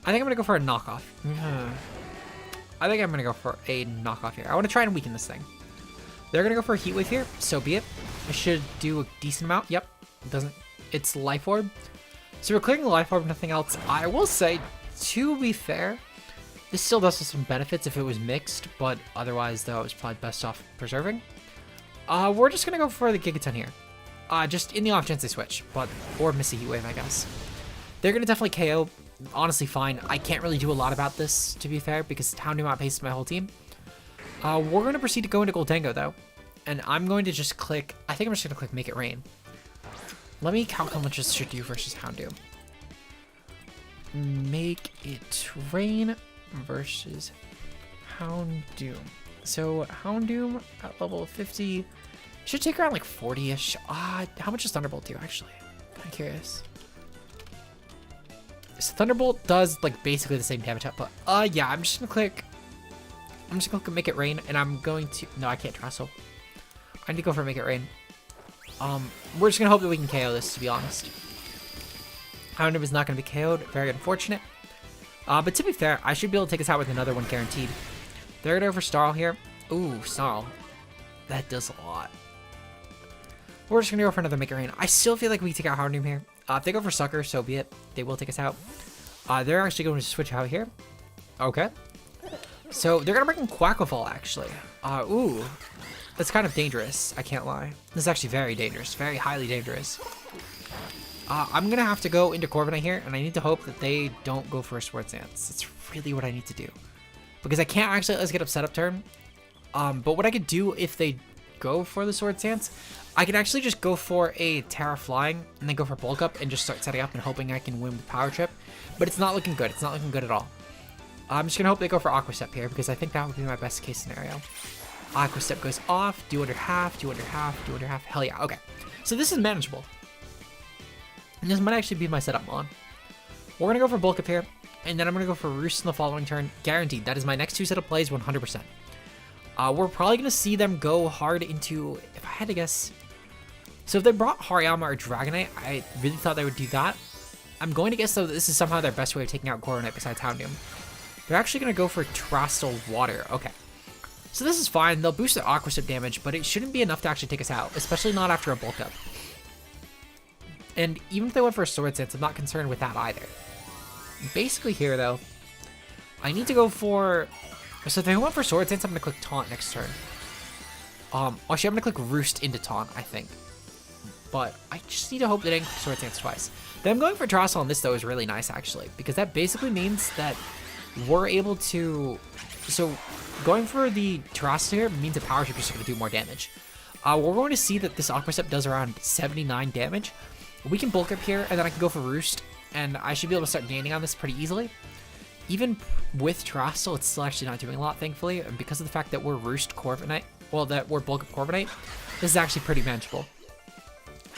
Speaker 1: I think I'm going to go for a knockoff. I think I'm going to go for a knockoff here. I want to try and weaken this thing. They're going to go for a Heat Wave here, so be it. It should do a decent amount. Yep, it doesn't. It's Life Orb. So we're clearing the Life Orb, nothing else. I will say, to be fair, this still does have some benefits if it was mixed, but otherwise, though, it's probably best off preserving. We're just going to go for the Gigaton here. Just in the off chance they switch, or miss a Heat Wave, I guess. They're going to definitely KO. Honestly, fine. I can't really do a lot about this, to be fair, because Houndoom outpaces my whole team. We're going to proceed to go into Goldengo, though. And I'm going to just click... I think I'm just going to click Make It Rain. Let me count how much this should do versus Houndoom. Make It Rain versus Houndoom. So Houndoom at level 50 should take around like 40-ish. How much does Thunderbolt do actually? Kind of curious. So Thunderbolt does like basically the same damage output. Yeah, I'm just gonna click Make It Rain, and I'm going to, no, I can't Trestle. I need to go for Make It Rain. We're just gonna hope that we can KO this, to be honest. Houndoom is not gonna be KO'd, very unfortunate. But to be fair, I should be able to take us out with another one guaranteed. They're gonna go for Snarl here. Ooh, Snarl. That does a lot. We're just gonna go for another Make It Rain. I still feel like we take out Houndoom here. If they go for Sucker, so be it. They will take us out. They're actually going to switch out here. Okay. So they're gonna bring in Quackafall actually. Ooh. That's kind of dangerous, I can't lie. This is actually very dangerous, very highly dangerous. I'm gonna have to go into Corviknight here, and I need to hope that they don't go for a Swords Dance. That's really what I need to do. Because I can't actually let us get upset up turn. But what I could do if they go for the Swords Dance, I could actually just go for a Tera Flying, and then go for Bulk Up, and just start setting up and hoping I can win with Power Trip. But it's not looking good, it's not looking good at all. I'm just gonna hope they go for Aqua Step here, because I think that would be my best case scenario. Aqua Step goes off, do under half, do under half, do under half. Hell yeah, okay. So this is manageable. And this might actually be my setup on. We're gonna go for Bulk Up here, and then I'm gonna go for Roost in the following turn. Guaranteed. That is my next two setup plays 100%. We're probably gonna see them go hard into, if I had to guess. So if they brought Hariyama or Dragonite, I really thought they would do that. I'm going to guess though that this is somehow their best way of taking out Corviknight besides Houndoom. They're actually gonna go for Terastal Water. Okay. So this is fine, they'll boost their Aqua Step damage, but it shouldn't be enough to actually take us out, especially not after a Bulk Up. And even if they went for a Swords Dance, I'm not concerned with that either. Basically here though, I need to go for, so if they went for Swords Dance, I'm gonna click Taunt next turn. Actually I'm gonna click Roost into Taunt, I think. But I just need to hope they didn't click Swords Dance twice. Them going for Terastal on this though is really nice actually, because that basically means that we're able to, so going for the Terastal here means the Power Trip is just going to do more damage. We're going to see that this Aqua Step does around 79 damage. We can Bulk Up here, and then I can go for Roost, and I should be able to start gaining on this pretty easily. Even with Terastal, it's still actually not doing a lot, thankfully, and because of the fact that we're Roost Corviknight, well, that we're Bulk Up Corviknight, this is actually pretty manageable.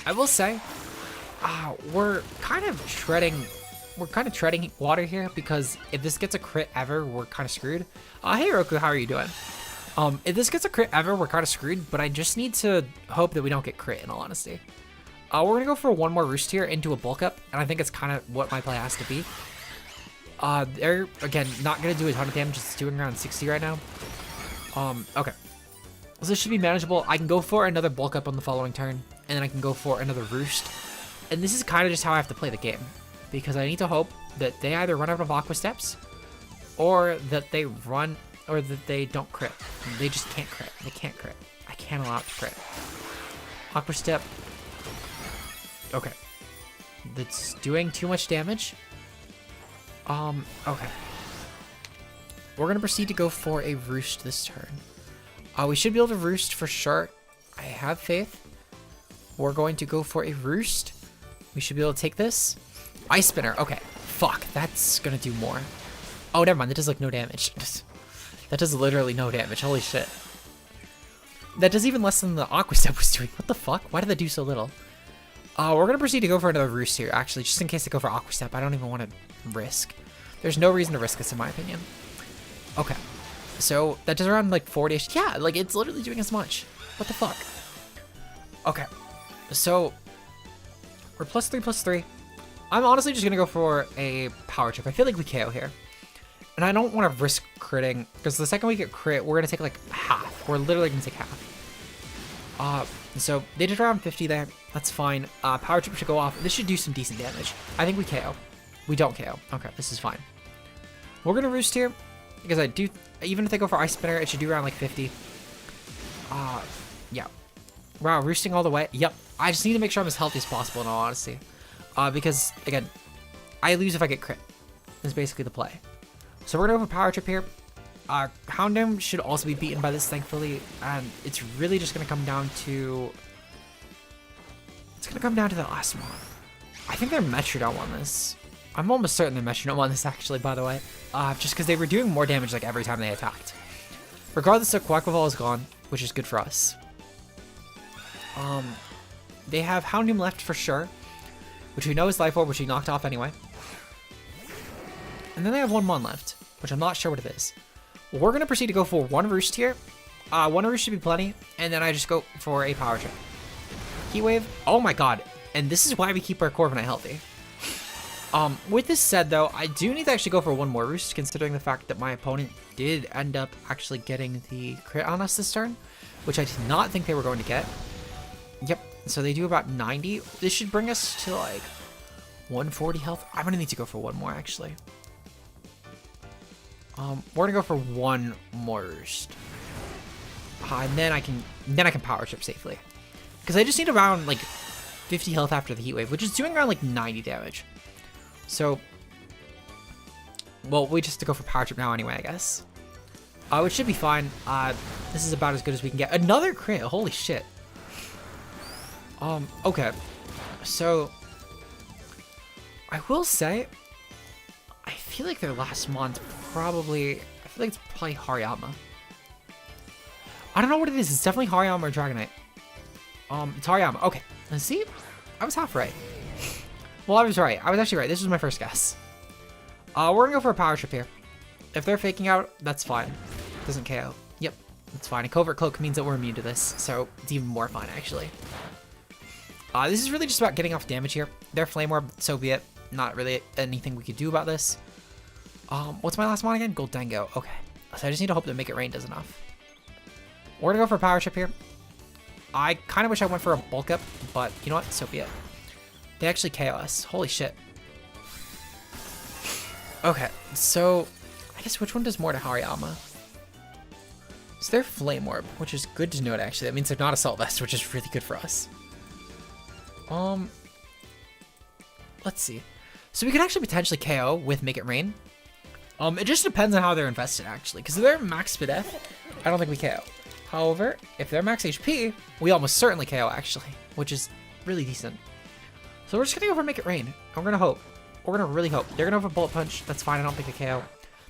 Speaker 1: I will say, we're kind of treading water here, because if this gets a crit ever, we're kind of screwed. Hey Roku, how are you doing? If this gets a crit ever, we're kind of screwed, but I just need to hope that we don't get crit, in all honesty. We're gonna go for one more Roost here into a Bulk Up, and I think it's kind of what my play has to be. They're, again, not gonna do a ton of damage, it's doing around 60 right now. Okay. So this should be manageable. I can go for another Bulk Up on the following turn, and then I can go for another Roost. And this is kind of just how I have to play the game, because I need to hope that they either run out of Aqua Steps, or that they run, or that they don't crit. They just can't crit. They can't crit. I can't allow it to crit. Aqua Step. Okay. That's doing too much damage. Okay. We're gonna proceed to go for a Roost this turn. We should be able to Roost for sure. I have faith. We're going to go for a Roost. We should be able to take this. Ice Spinner. Okay. Fuck. That's gonna do more. Oh, never mind. That does like no damage. That does literally no damage. Holy shit. That does even less than the Aqua Step was doing. What the fuck? Why did that do so little? We're gonna proceed to go for another Roost here, actually, just in case they go for Aqua Step. I don't even want to risk. There's no reason to risk this, in my opinion. Okay. So, that does around, like, 40-ish. Yeah, like, it's literally doing as much. What the fuck? Okay. So, we're +3/+3. I'm honestly just gonna go for a Power Trip. I feel like we KO here. And I don't want to risk critting, because the second we get crit, we're gonna take, like, half. We're literally gonna take half. So they did around 50 there. That's fine. Power Trip should go off. This should do some decent damage. I think we KO. We don't KO. Okay, this is fine. We're gonna Roost here, because I do, even if they go for Ice Spinner, it should do around like 50. Yeah. Wow, Roosting all the way. Yep. I just need to make sure I'm as healthy as possible, in all honesty. Because, again, I lose if I get crit. That's basically the play. So we're gonna go for Power Trip here. Houndoom should also be beaten by this, thankfully, and it's really just gonna come down to, the last one. I think they're Metrodome on this. I'm almost certain they're Metrodome on this, actually, by the way, just because they were doing more damage like every time they attacked. Regardless, their Quackball is gone, which is good for us. They have Houndoom left for sure, which we know is Life Orb, which we knocked off anyway. And then they have one Mon left, which I'm not sure what it is. We're going to proceed to go for one Roost here. One Roost should be plenty, and then I just go for a Power Trip. Heat Wave. Oh my god. And this is why we keep our Corviknight healthy. With this said, though, I do need to actually go for one more Roost, considering the fact that my opponent did end up actually getting the crit on us this turn, which I did not think they were going to get. Yep, so they do about 90. This should bring us to, like, 140 health. I'm going to need to go for one more, actually. We're going to go for one more Roost. And then I can Power Trip safely. Because I just need around, like, 50 health after the Heat Wave, which is doing around, like, 90 damage. So, well, we just have to go for Power Trip now anyway, I guess. Which should be fine. This is about as good as we can get. Another crit, holy shit. Okay. So, I will say, I feel like their last mon's probably, I feel like it's probably Hariyama. I don't know what it is, it's definitely Hariyama or Dragonite. It's Hariyama, okay. Let's see, I was half right. Well, I was right. I was actually right. This was my first guess. We're gonna go for a Power Trip here. If they're faking out, that's fine. Doesn't KO. Yep, that's fine. A Covert Cloak means that we're immune to this, so it's even more fun, actually. This is really just about getting off damage here. They're Flame Orb, so be it. Not really anything we could do about this. What's my last one again? Goldengo. Okay, so I just need to hope that Make It Rain does enough. We're gonna go for a Power Trip here. I kind of wish I went for a Bulk Up, but you know what? So be it. They actually KO us. Holy shit. Okay, so I guess which one does more to Hariyama? So they're Flame Orb, which is good to note actually. That means they're not Assault Vest, which is really good for us. Let's see. So we could actually potentially KO with Make It Rain. It just depends on how they're invested actually, because if they're max speed F, I don't think we KO. However, if they're max HP, we almost certainly KO actually, which is really decent. So we're just gonna go for Make It Rain. We're gonna hope. We're gonna really hope. They're gonna go for Bullet Punch. That's fine. I don't think they KO.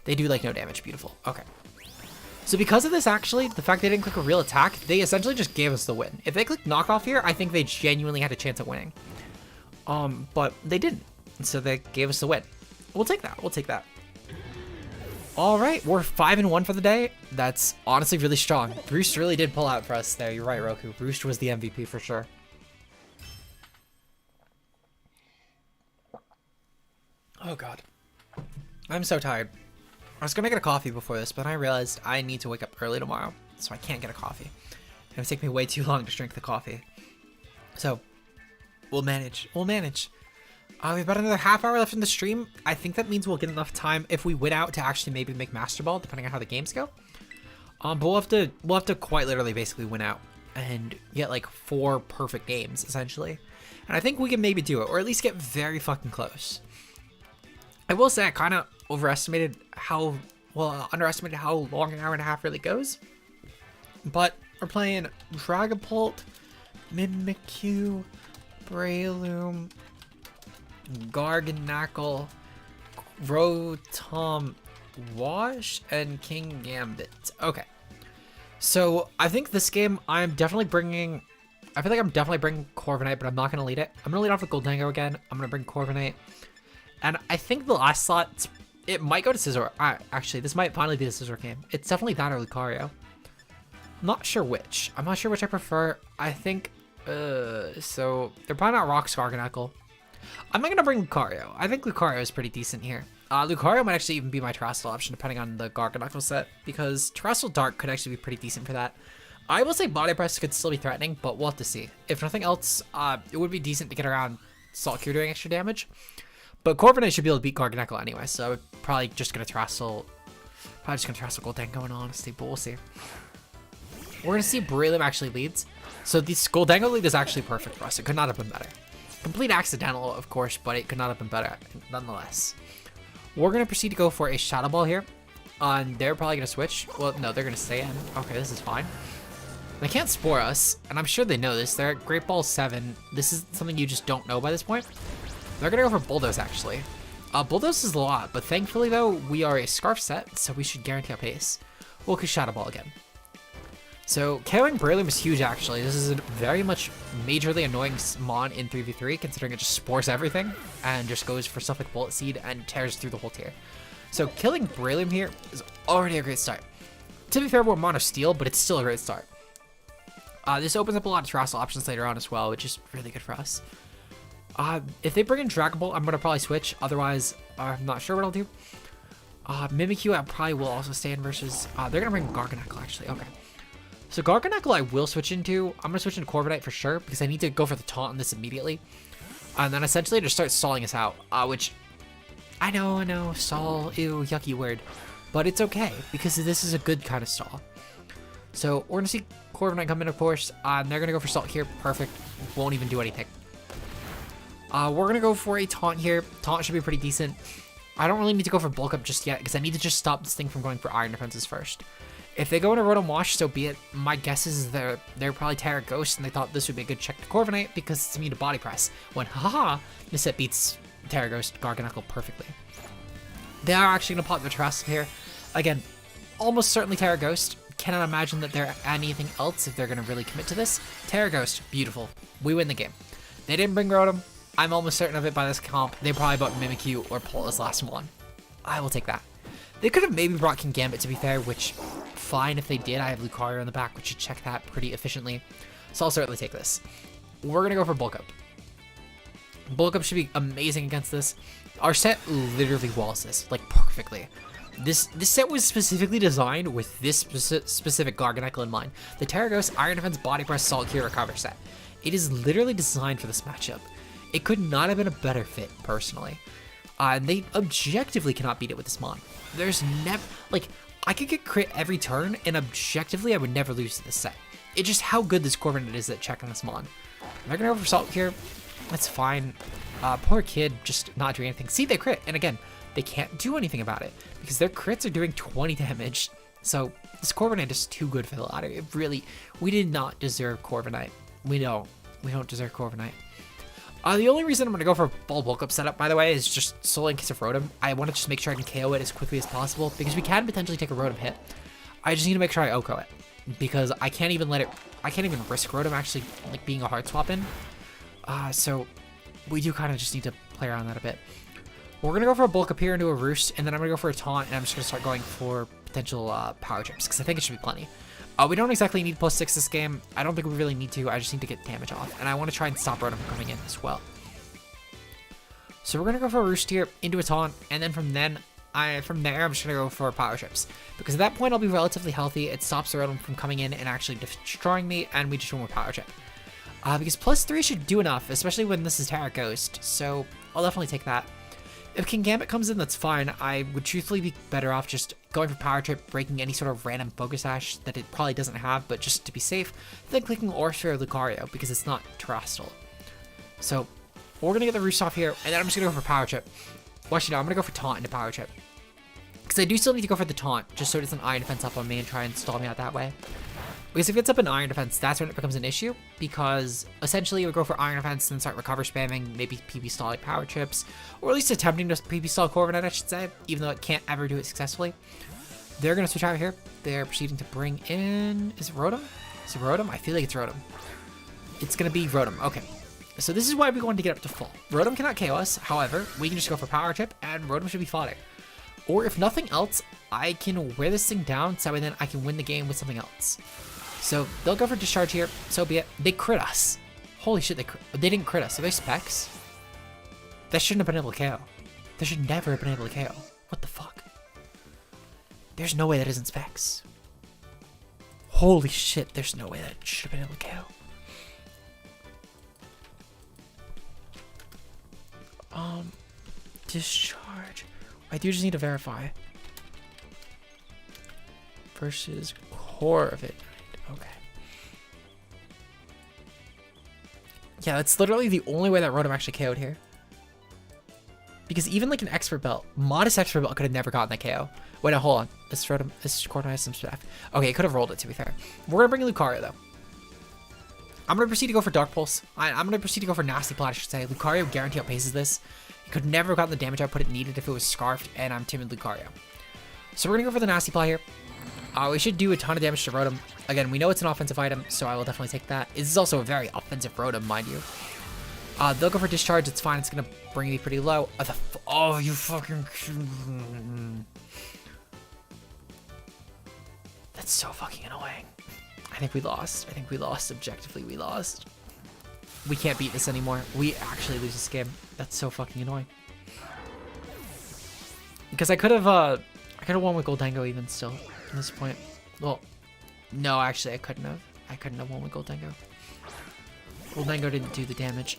Speaker 1: They do like no damage. Beautiful. Okay. So because of this, actually, the fact they didn't click a real attack, they essentially just gave us the win. If they clicked knockoff here, I think they genuinely had a chance at winning. But they didn't. So they gave us the win. We'll take that. We'll take that. All right, we're 5-1 for the day. That's honestly really strong. Roost really did pull out for us there. You're right, Roku. Roost was the MVP for sure. Oh god, I'm so tired. I was gonna get a coffee before this, but I realized I need to wake up early tomorrow, so I can't get a coffee. It would take me way too long to drink the coffee. So, we'll manage. We'll manage. We have about another half hour left in the stream. I think that means we'll get enough time if we win out to actually maybe make Master Ball, depending on how the games go. But we'll have to quite literally basically win out and get like 4 perfect games essentially. And I think we can maybe do it, or at least get very fucking close. I will say I kind of underestimated how long an hour and a half really goes. But we're playing Dragapult, Mimikyu, Breloom, Garganacl, Rotom Wash, and Kingambit. Okay. So I think this game I feel like I'm definitely bringing Corviknight, but I'm not going to lead it. I'm going to lead off with Goldengo again. I'm going to bring Corviknight. And I think the last slot, it might go to Scizor. Actually, this might finally be the Scizor game. It's definitely that or Lucario. I'm not sure which. I'm not sure which I prefer. I think, so they're probably not Rock Garganacl. I'm not going to bring Lucario. I think Lucario is pretty decent here. Lucario might actually even be my Terrestrial option depending on the Garganacl set, because Terrestrial Dark could actually be pretty decent for that. I will say Body Press could still be threatening, but we'll have to see. If nothing else, it would be decent to get around Salt Cure doing extra damage. But Corviknight should be able to beat Garganacl anyway, so I would probably just gonna Terrestrial Goldengo going on, honestly, but we'll see. We're gonna see Breloom actually leads. So this Goldengo lead is actually perfect for us. It could not have been better. Complete accidental, of course, but it could not have been better nonetheless. We're gonna proceed to go for a Shadow Ball here. And they're probably gonna switch. Well, no, they're gonna stay in. Okay, this is fine. They can't Spore us, and I'm sure they know this. They're at Great Ball 7. This is something you just don't know by this point. They're gonna go for Bulldoze, actually. Bulldoze is a lot, but thankfully, though, we are a Scarf set, so we should guarantee a pace. we'll Shadow Ball again. So KOing Beryllium is huge actually. This is a very much majorly annoying mon in 3v3 considering it just spores everything and just goes for stuff like Bullet Seed and tears through the whole tier. So killing Beryllium here is already a great start. To be fair, we're Mono Steel, but it's still a great start. This opens up a lot of Terrestrial options later on as well, which is really good for us. If they bring in Dragon Ball, I'm going to probably switch. Otherwise, I'm not sure what I'll do. Mimikyu, I probably will also stay in versus... they're going to bring Garganacl, actually. Okay. So Garganacl I will switch into. I'm going to switch into Corviknight for sure, because I need to go for the taunt on this immediately. And then essentially just start stalling us out, which... I know, stall, ew, yucky word. But it's okay, because this is a good kind of stall. So we're going to see Corviknight come in, of course. They're going to go for Salt here. Perfect. Won't even do anything. We're going to go for a taunt here. Taunt should be pretty decent. I don't really need to go for Bulk Up just yet, because I need to just stop this thing from going for Iron Defenses first. If they go into Rotom Wash, so be it. My guess is they're probably Tera Ghost, and they thought this would be a good check to Corviknight because it's immune to Body Press. When, haha, this set beats Tera Ghost Garganacl perfectly. They are actually going to pop the Terrestrial here. Again, almost certainly Tera Ghost. Cannot imagine that they're anything else if they're going to really commit to this. Tera Ghost, beautiful. We win the game. They didn't bring Rotom. I'm almost certain of it by this comp. They probably bought Mimikyu or Polita's last one. I will take that. They could have maybe brought Kingambit, to be fair, which, fine if they did. I have Lucario in the back, which should check that pretty efficiently. So I'll certainly take this. We're going to go for Bulk Up. Bulk Up should be amazing against this. Our set literally walls this, like, perfectly. This set was specifically designed with this specific Garganacl in mind. The Tera Ghost Iron Defense Body Press Salt Cure Recover set. It is literally designed for this matchup. It could not have been a better fit, personally. And they objectively cannot beat it with this mon. There's never... Like, I could get crit every turn, and objectively, I would never lose to this set. It's just how good this Corviknight is at checking this mon. They're going to go for Salt Cure. That's fine. Poor kid, just not doing anything. See, they crit. And again, they can't do anything about it, because their crits are doing 20 damage. So, this Corviknight is too good for the ladder. It really... We did not deserve Corviknight. We don't. We don't deserve Corviknight. The only reason I'm going to go for a Bulk Up setup, by the way, is just solely in case of Rotom. I want to just make sure I can KO it as quickly as possible, because we can potentially take a Rotom hit. I just need to make sure I OHKO it, because I can't even let it... I can't even risk Rotom actually, like, being a hard swap in. So we do kind of just need to play around that a bit. We're going to go for a Bulk Up here into a Roost, and then I'm going to go for a Taunt, and I'm just going to start going for potential Power Trips, because I think it should be plenty. We don't exactly need +6 this game. I don't think we really need to. I just need to get damage off. And I want to try and stop Rotom from coming in as well. So we're going to go for a Roost here into a Taunt. And then from there, I'm just going to go for Power Trips. Because at that point, I'll be relatively healthy. It stops the Rotom from coming in and actually destroying me. And we just want more Power Trip. Because +3 should do enough, especially when this is Tera Ghost. So I'll definitely take that. If Kingambit comes in, that's fine. I would truthfully be better off just going for Power Trip, breaking any sort of random Focus Sash that it probably doesn't have, but just to be safe, then clicking Orsphere or Lucario, because it's not Terrestrial. So, we're going to get the Roost off here, and then I'm just going to go for Power Trip. Well, actually, no, I'm going to go for Taunt into Power Trip. Because I do still need to go for the Taunt, just so it doesn't Iron Defense up on me and try and stall me out that way. Because if it gets up in Iron Defense, that's when it becomes an issue, because essentially it would go for Iron Defense and start Recover spamming, maybe PP stalling Power Trips, or at least attempting to PP stall Corviknight, I should say, even though it can't ever do it successfully. They're going to switch out here. They're proceeding to bring in... Is it Rotom? Is it Rotom? I feel like it's Rotom. It's going to be Rotom. Okay. So this is why we want to get up to full. Rotom cannot KO us. However, we can just go for Power Trip, and Rotom should be fodder. Or if nothing else, I can wear this thing down so then I can win the game with something else. So they'll go for Discharge here. So be it. They crit us. Holy shit, they didn't crit us. Are they Specs? That shouldn't have been able to KO. They should never have been able to KO. What the fuck? There's no way that isn't Specs. Holy shit, there's no way that should have been able to KO. Discharge. I do just need to verify. Versus Corviknight. Okay. Yeah, that's literally the only way that Rotom actually KO'd here. Because even like an Expert Belt, modest Expert Belt could have never gotten that KO. Wait, no, hold on. This Corviknight has some stuff. Okay, it could have rolled it, to be fair. We're going to bring in Lucario, though. I'm going to proceed to go for Dark Pulse. I'm going to proceed to go for Nasty Plot, I should say. Lucario guarantee outpaces this. It could never have gotten the damage output it needed if it was Scarfed, and I'm timid Lucario. So we're going to go for the Nasty Plot here. We should do a ton of damage to Rotom. Again, we know it's an offensive item, so I will definitely take that. This is also a very offensive Rotom, mind you. They'll go for discharge. It's fine. It's going to bring me pretty low. Oh, you fucking... That's so fucking annoying. I think we lost. I think we lost. Objectively, we lost. We can't beat this anymore. We actually lose this game. That's so fucking annoying. Because I could have won with Goldango even still at this point. Well, no, actually I couldn't have. I couldn't have won with Goldango. Goldango didn't do the damage.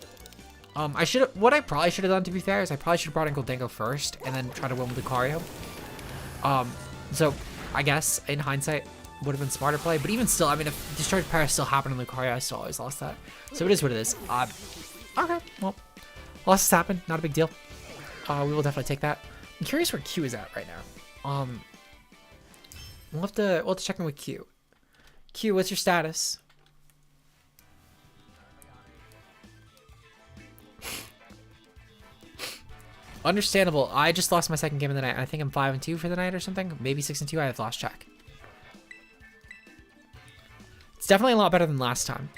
Speaker 1: What I probably should have done, to be fair, is I probably should have brought in Goldango first and then try to win with Lucario. So I guess in hindsight would have been smarter play, but even still, I mean, if Discharge Paris still happened in Lucario, I still always lost that. So it is what it is. Okay, well, losses happen, not a big deal. We will definitely take that. I'm curious where Q is at right now. We'll have to check in with Q. Q, what's your status? Understandable. I just lost my second game of the night. I think I'm 5-2 for the night or something. Maybe 6-2. I have lost track. It's definitely a lot better than last time.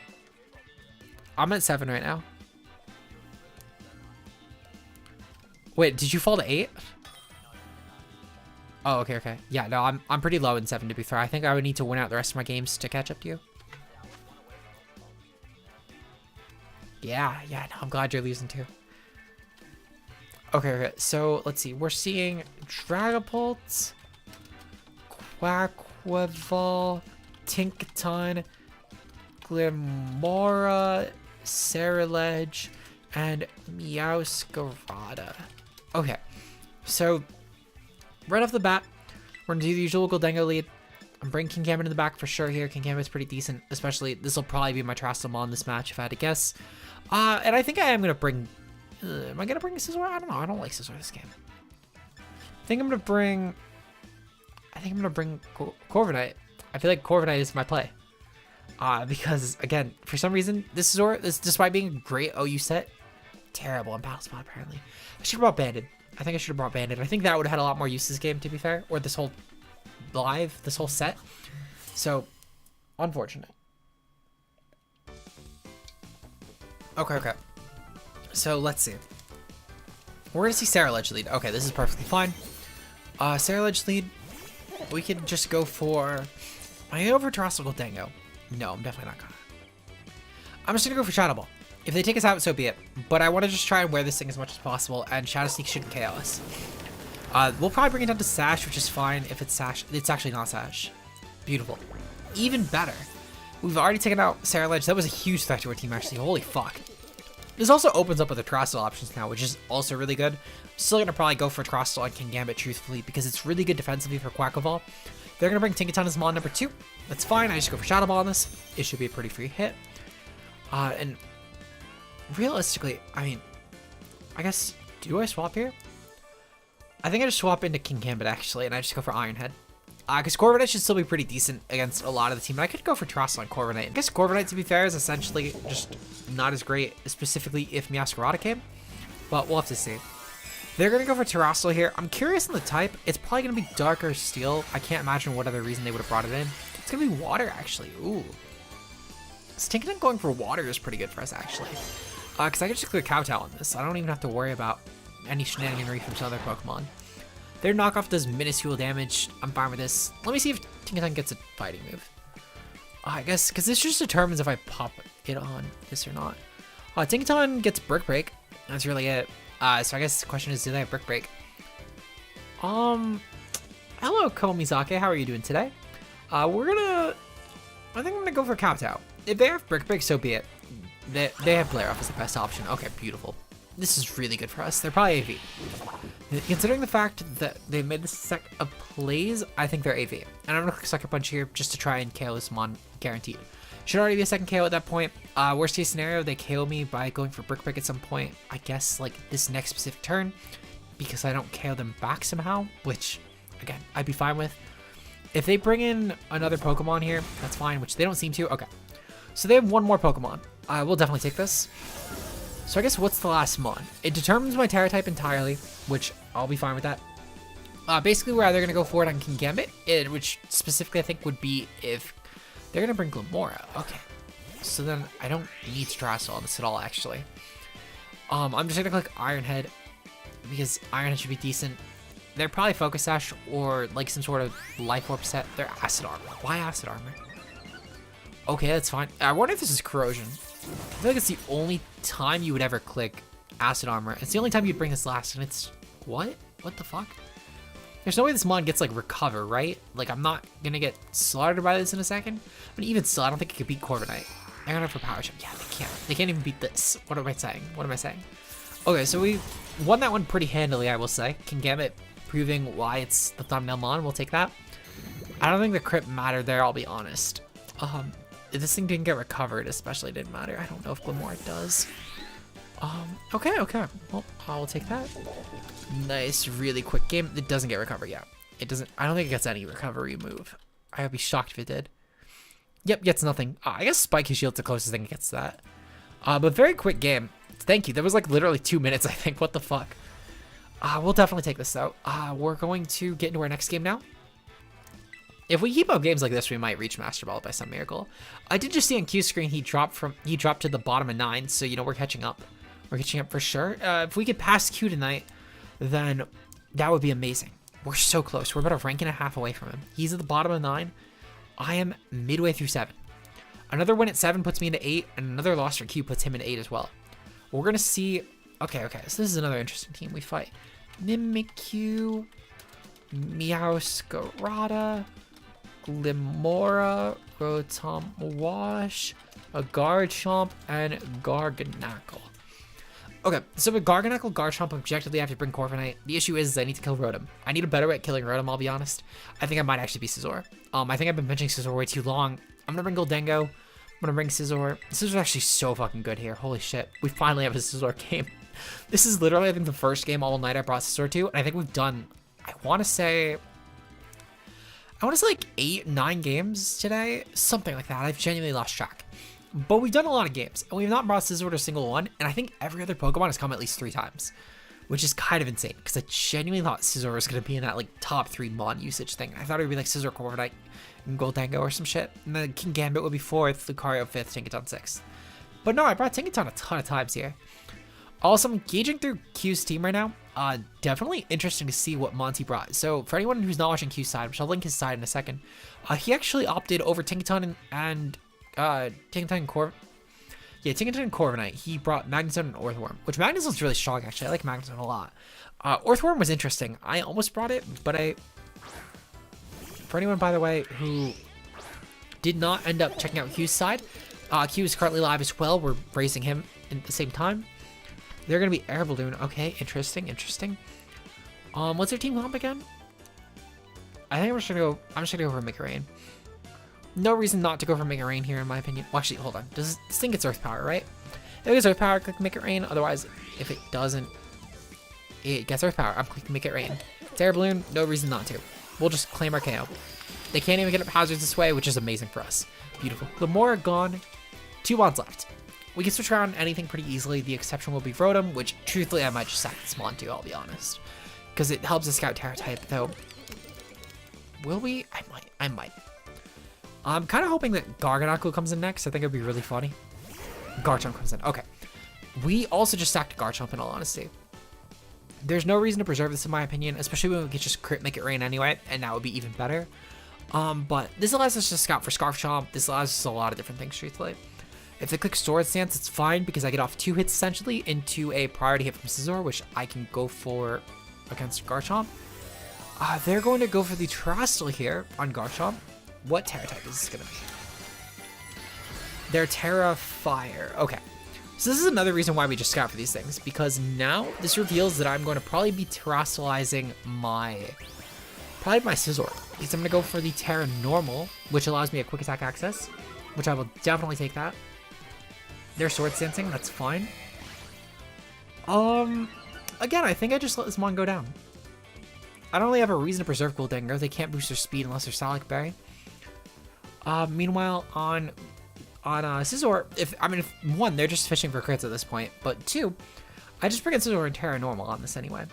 Speaker 1: I'm at 7 right now. Wait, did you fall to 8? Oh, okay. Yeah, no, I'm pretty low in 7 to be fair. I think I would need to win out the rest of my games to catch up to you. Yeah, no, I'm glad you're losing too. Okay, so let's see. We're seeing Dragapult, Quackwaval, Tinkaton, Glimora, Ceruledge, and Meowscarada. Okay, so right off the bat, we're gonna do the usual Goldango lead. I'm bringing Kingambit in the back for sure here. Kingambit's pretty decent, especially this will probably be my Trastamon this match if I had to guess. And I think I am gonna bring. Am I gonna bring Scizor? I don't know. I don't like Scizor this game. I think I'm gonna bring Corviknight. I feel like Corviknight is my play. Because again, for some reason, this Scizor, despite being a great OU set, terrible in Battle Spot apparently. I should have brought Banded. I think I should have brought Banded. I think that would have had a lot more use this game, to be fair, or this whole set. So, unfortunate. Okay. So let's see. We're gonna see Ceruledge lead. Okay, this is perfectly fine. Ceruledge lead. We could just go for. Am I gonna go for Terrestrial Goldango? No, I'm definitely not gonna. I'm just gonna go for Shadow Ball. If they take us out, so be it. But I want to just try and wear this thing as much as possible, and Shadow Sneak shouldn't KO us. We'll probably bring it down to Sash, which is fine. If it's Sash, it's actually not Sash. Beautiful. Even better. We've already taken out Ceruledge. That was a huge threat to our team, actually. Holy fuck. This also opens up other Terrestrial options now, which is also really good. Still gonna probably go for Terrestrial and Kingambit, truthfully, because it's really good defensively for Quackwaval. They're gonna bring Tinkaton as Mon number 2. That's fine. I just go for Shadow Ball on this. It should be a pretty free hit. And realistically, I mean, I guess, do I swap here? I think I just swap into Kingambit, actually, and I just go for Iron Head. Because Corviknight should still be pretty decent against a lot of the team. And I could go for Terrestrial on Corviknight. I guess Corviknight, to be fair, is essentially just not as great, specifically if Meowscarada came. But we'll have to see. They're going to go for Terrestrial here. I'm curious on the type. It's probably going to be Dark or Steel. I can't imagine what other reason they would have brought it in. It's going to be Water, actually. Ooh. Tinkaton going for Water is pretty good for us, actually. Because I can just clear Kowtow on this. I don't even have to worry about any shenaniganry from some other Pokemon. Their knockoff does minuscule damage. I'm fine with this. Let me see if Tinkaton gets a fighting move. I guess, because this just determines if I pop it on this or not. Tinkaton gets Brick Break. That's really it. So I guess the question is, do they have Brick Break? Hello, Komizake. How are you doing today? I think I'm gonna go for Kowtow. If they have Brick Break, so be it. They have Flare Off as the best option. Okay, beautiful. This is really good for us. They're probably AV. Considering the fact that they made this set of plays, I think they're AV. And I'm going to Sucker Punch here just to try and KO this Mon, guaranteed. Should already be a second KO at that point. Worst case scenario, they KO me by going for Brick Break at some point. I guess like this next specific turn, because I don't KO them back somehow, which, again, I'd be fine with. If they bring in another Pokemon here, that's fine, which they don't seem to. Okay. So they have one more Pokemon. We'll definitely take this. So I guess what's the last Mon? It determines my Tera type entirely, which I'll be fine with that. Basically, we're either going to go for it on Kingambit, which specifically I think would be if they're going to bring Glamora. Okay. So then I don't need to Terrestrial on this at all, actually. I'm just going to click Ironhead because Ironhead should be decent. They're probably Focus Sash or like some sort of Life Orb set. They're Acid Armor. Why Acid Armor? Okay, that's fine. I wonder if this is Corrosion. I feel like it's the only time you would ever click Acid Armor. It's the only time you'd bring this last, and it's... What? What the fuck? There's no way this mod gets, like, Recover, right? Like, I'm not gonna get slaughtered by this in a second. But even still, I don't think it could beat Corviknight. They're gonna for Power Shot. Yeah, they can't. They can't even beat this. What am I saying? What am I saying? Okay, so we won that one pretty handily, I will say. Kingambit proving why it's the thumbnail mod. We'll take that. I don't think the crit mattered there, I'll be honest. If this thing didn't get recovered, especially didn't matter. I don't know if Glamora does. Okay. Well, I'll take that. Nice, really quick game. It doesn't get recovered yet. It doesn't. I don't think it gets any recovery move. I would be shocked if it did. Yep, gets nothing. I guess Spike His Shield's the closest thing it gets to that. But very quick game. Thank you. That was like literally 2 minutes, I think. What the fuck? We'll definitely take this though. We're going to get into our next game now. If we keep up games like this, we might reach Master Ball by some miracle. I did just see on Q screen he dropped to the bottom of 9, so you know we're catching up. We're catching up for sure. If we could pass Q tonight, then that would be amazing. We're so close. We're about a rank and a half away from him. He's at the bottom of 9. I am midway through 7. Another win at 7 puts me into 8, and another loss for Q puts him in 8 as well. We're gonna see. Okay. So this is another interesting team we fight. Mimikyu, Meowscarada, Glimora, Rotom Wash, a Garchomp, and Garganacl. Okay, so with Garganacl, Garchomp, objectively I have to bring Corviknight. The issue is I need to kill Rotom. I need a better way at killing Rotom, I'll be honest. I think I might actually be Scizor. I think I've been benching Scizor way too long. I'm gonna bring Goldengo. I'm gonna bring Scizor. Scizor's actually so fucking good here. Holy shit. We finally have a Scizor game. This is literally, I think, the first game all night I brought Scizor to, and I think we've done, I want to say like 8, 9 games today, something like that. I've genuinely lost track. But we've done a lot of games, and we've not brought Scizor to a single one, and I think every other Pokemon has come at least 3 times, which is kind of insane, because I genuinely thought Scizor was going to be in that like top 3 mod usage thing. I thought it would be like Scizor, Corviknight, and Goldengo or some shit, and then Kingambit would be 4th, Lucario 5th, Tinkaton 6th. But no, I brought Tinkaton a ton of times here. Also, I'm gauging through Q's team right now. Definitely interesting to see what Monty brought. So for anyone who's not watching Q's side, which I'll link his side in a second, he actually opted over Tinkaton and Tinkaton and Corviknight. He brought Magneton and Orthworm, which Magneton's really strong actually. I like Magneton a lot. Orthworm was interesting. I almost brought it, but for anyone, by the way, who did not end up checking out Q's side, Q is currently live as well. We're raising him at the same time. They're gonna be Air Balloon. Okay, interesting. What's their team comp again? I think I'm just gonna go for Mega Rain. No reason not to go for Mega Rain here, in my opinion. Well, actually, hold on. This thing gets Earth Power, right? If it gets Earth Power, click Mega Rain. Otherwise, if it doesn't, it gets Earth Power. I'm clicking Mega Rain. It's Air Balloon. No reason not to. We'll just claim our KO. They can't even get up hazards this way, which is amazing for us. Beautiful. Glamora gone. 2 mods left. We can switch around anything pretty easily. The exception will be Rotom, which truthfully I might just sack this mon too, I'll be honest. Because it helps us scout Tera type, though. Will we? I might. I'm kind of hoping that Garganacl comes in next. I think it'd be really funny. Garchomp comes in. Okay. We also just sacked Garchomp in all honesty. There's no reason to preserve this in my opinion, especially when we could just crit Make It Rain anyway, and that would be even better. But this allows us to scout for Scarf Chomp. This allows us a lot of different things, truthfully. If they click Sword Stance, it's fine because I get off 2 hits essentially into a priority hit from Scizor, which I can go for against Garchomp. They're going to go for the Terrestrial here on Garchomp. What Tera type is this going to be? They're Tera Fire. Okay. So this is another reason why we just scout for these things, because now this reveals that I'm going to probably be Terrestrializing my Scizor. Because I'm going to go for the Tera Normal, which allows me a quick attack access, which I will definitely take that. They're Sword Stancing, that's fine. Again, I think I just let this mon go down. I don't really have a reason to preserve Goldengo. They can't boost their speed unless they're Salic Berry. Meanwhile, on Scizor, if 1, they're just fishing for crits at this point, but 2, I just bring in Scizor and Tera Normal on this anyway.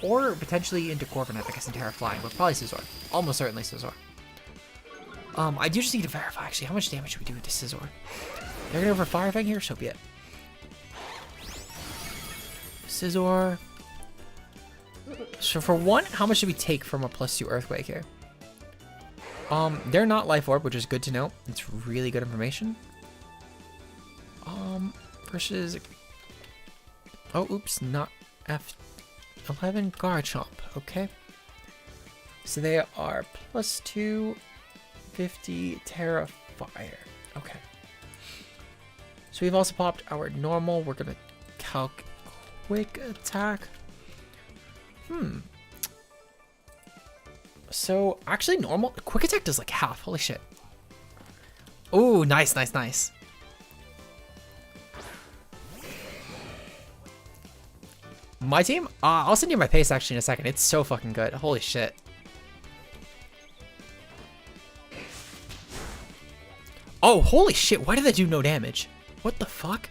Speaker 1: or potentially into Corviknight, I guess, and Tera flying, but probably Scizor. Almost certainly Scizor. I do just need to verify, actually, how much damage should we do with this Scizor? They're gonna go for Fire Fang here, so be it. Scizor. So for one, how much should we take from a +2 Earthquake here? They're not Life Orb, which is good to know. It's really good information. Versus... Oh, oops, not F11 Garchomp. Okay. So they are +2, 50 Tera Fire. Okay. So we've also popped our normal. We're gonna calc Quick Attack. So actually normal Quick Attack does like half. Holy shit. Oh, nice, nice, nice. My team? I'll send you my pace actually in a second. It's so fucking good. Holy shit. Oh, holy shit. Why did that do no damage? What the fuck?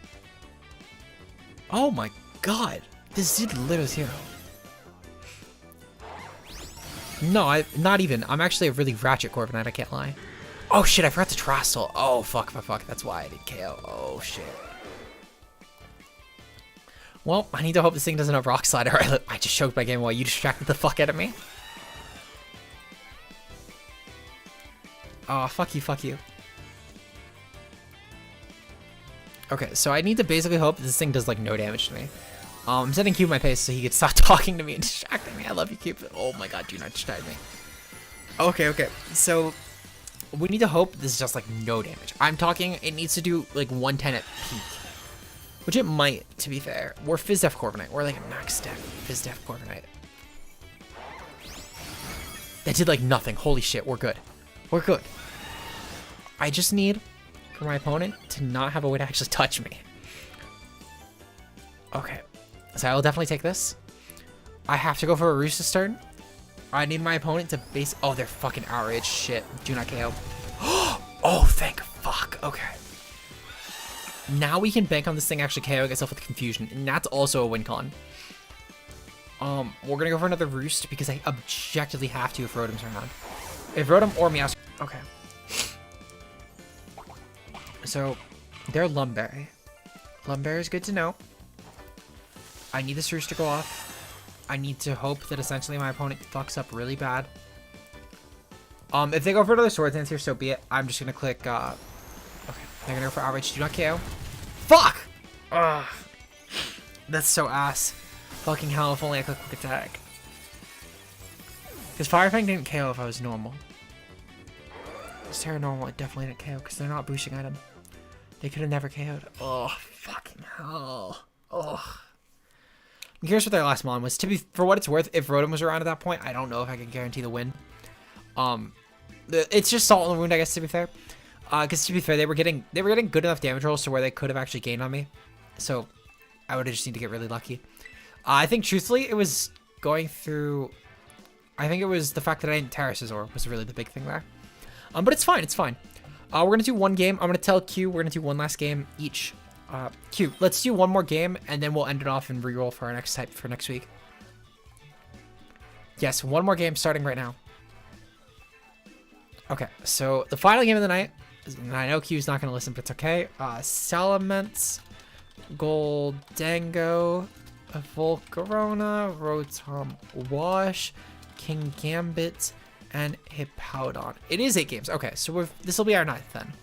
Speaker 1: Oh my god. This did literally 0. No, not even. I'm actually a really ratchet Corviknight, I can't lie. Oh shit, I forgot to Trastle. Oh fuck. That's why I did KO. Oh shit. Well, I need to hope this thing doesn't have Rock Slide, or I just choked my game while you distracted the fuck out of me. Oh, fuck you. Okay, so I need to basically hope this thing does like no damage to me. I'm setting Cube my pace so he can stop talking to me and distracting me. I love you, Cube. Oh my god, do not distract me. Okay. So we need to hope this is just like no damage. I'm talking it needs to do like 110 at peak. Which it might, to be fair. We're Phys-Def Corviknight. We're like a max def Phys-Def Corviknight. That did like nothing. Holy shit, we're good. We're good. I just need for my opponent to not have a way to actually touch me. Okay. So I will definitely take this. I have to go for a Roost this turn. I need my opponent to base... Oh, they're fucking outraged. Shit. Do not KO. Oh, thank fuck. Okay. Now we can bank on this thing actually KOing itself with Confusion, and that's also a win con. We're gonna go for another Roost because I objectively have to if Rotom's around. If Rotom or Meowscarada. Okay. So, they're Lumberry. Lumberry is good to know. I need this Roost to go off. I need to hope that essentially my opponent fucks up really bad. If they go for another Sword Dance here, so be it. I'm just gonna click, okay. They're gonna go for Outrage. Do not KO. Fuck! Ugh. That's so ass. Fucking hell, if only I click Quick Attack. Because Fire Fang didn't KO if I was normal. It's Tera normal, it definitely didn't KO because they're not boosting item. They could have never KO'd. Oh, fucking hell. Oh. I'm curious what their last mon was. For what it's worth, if Rotom was around at that point, I don't know if I can guarantee the win. It's just salt in the wound, I guess, to be fair. Because to be fair, they were getting good enough damage rolls to where they could have actually gained on me. So I would have just need to get really lucky. I think truthfully, it was going through. I think it was the fact that I didn't Tera Scizor was really the big thing there. But it's fine. It's fine. We're gonna do one game. I'm gonna tell Q we're gonna do one last game each. Q, let's do one more game and then we'll end it off and reroll for our next type for next week. Yes, one more game starting right now. Okay, so the final game of the night. And I know Q's not going to listen, but it's okay. Salamence, Goldango, Volcarona, Rotom Wash, Kingambit, and Hippowdon. It is 8 games. Okay, so this will be our 9th then.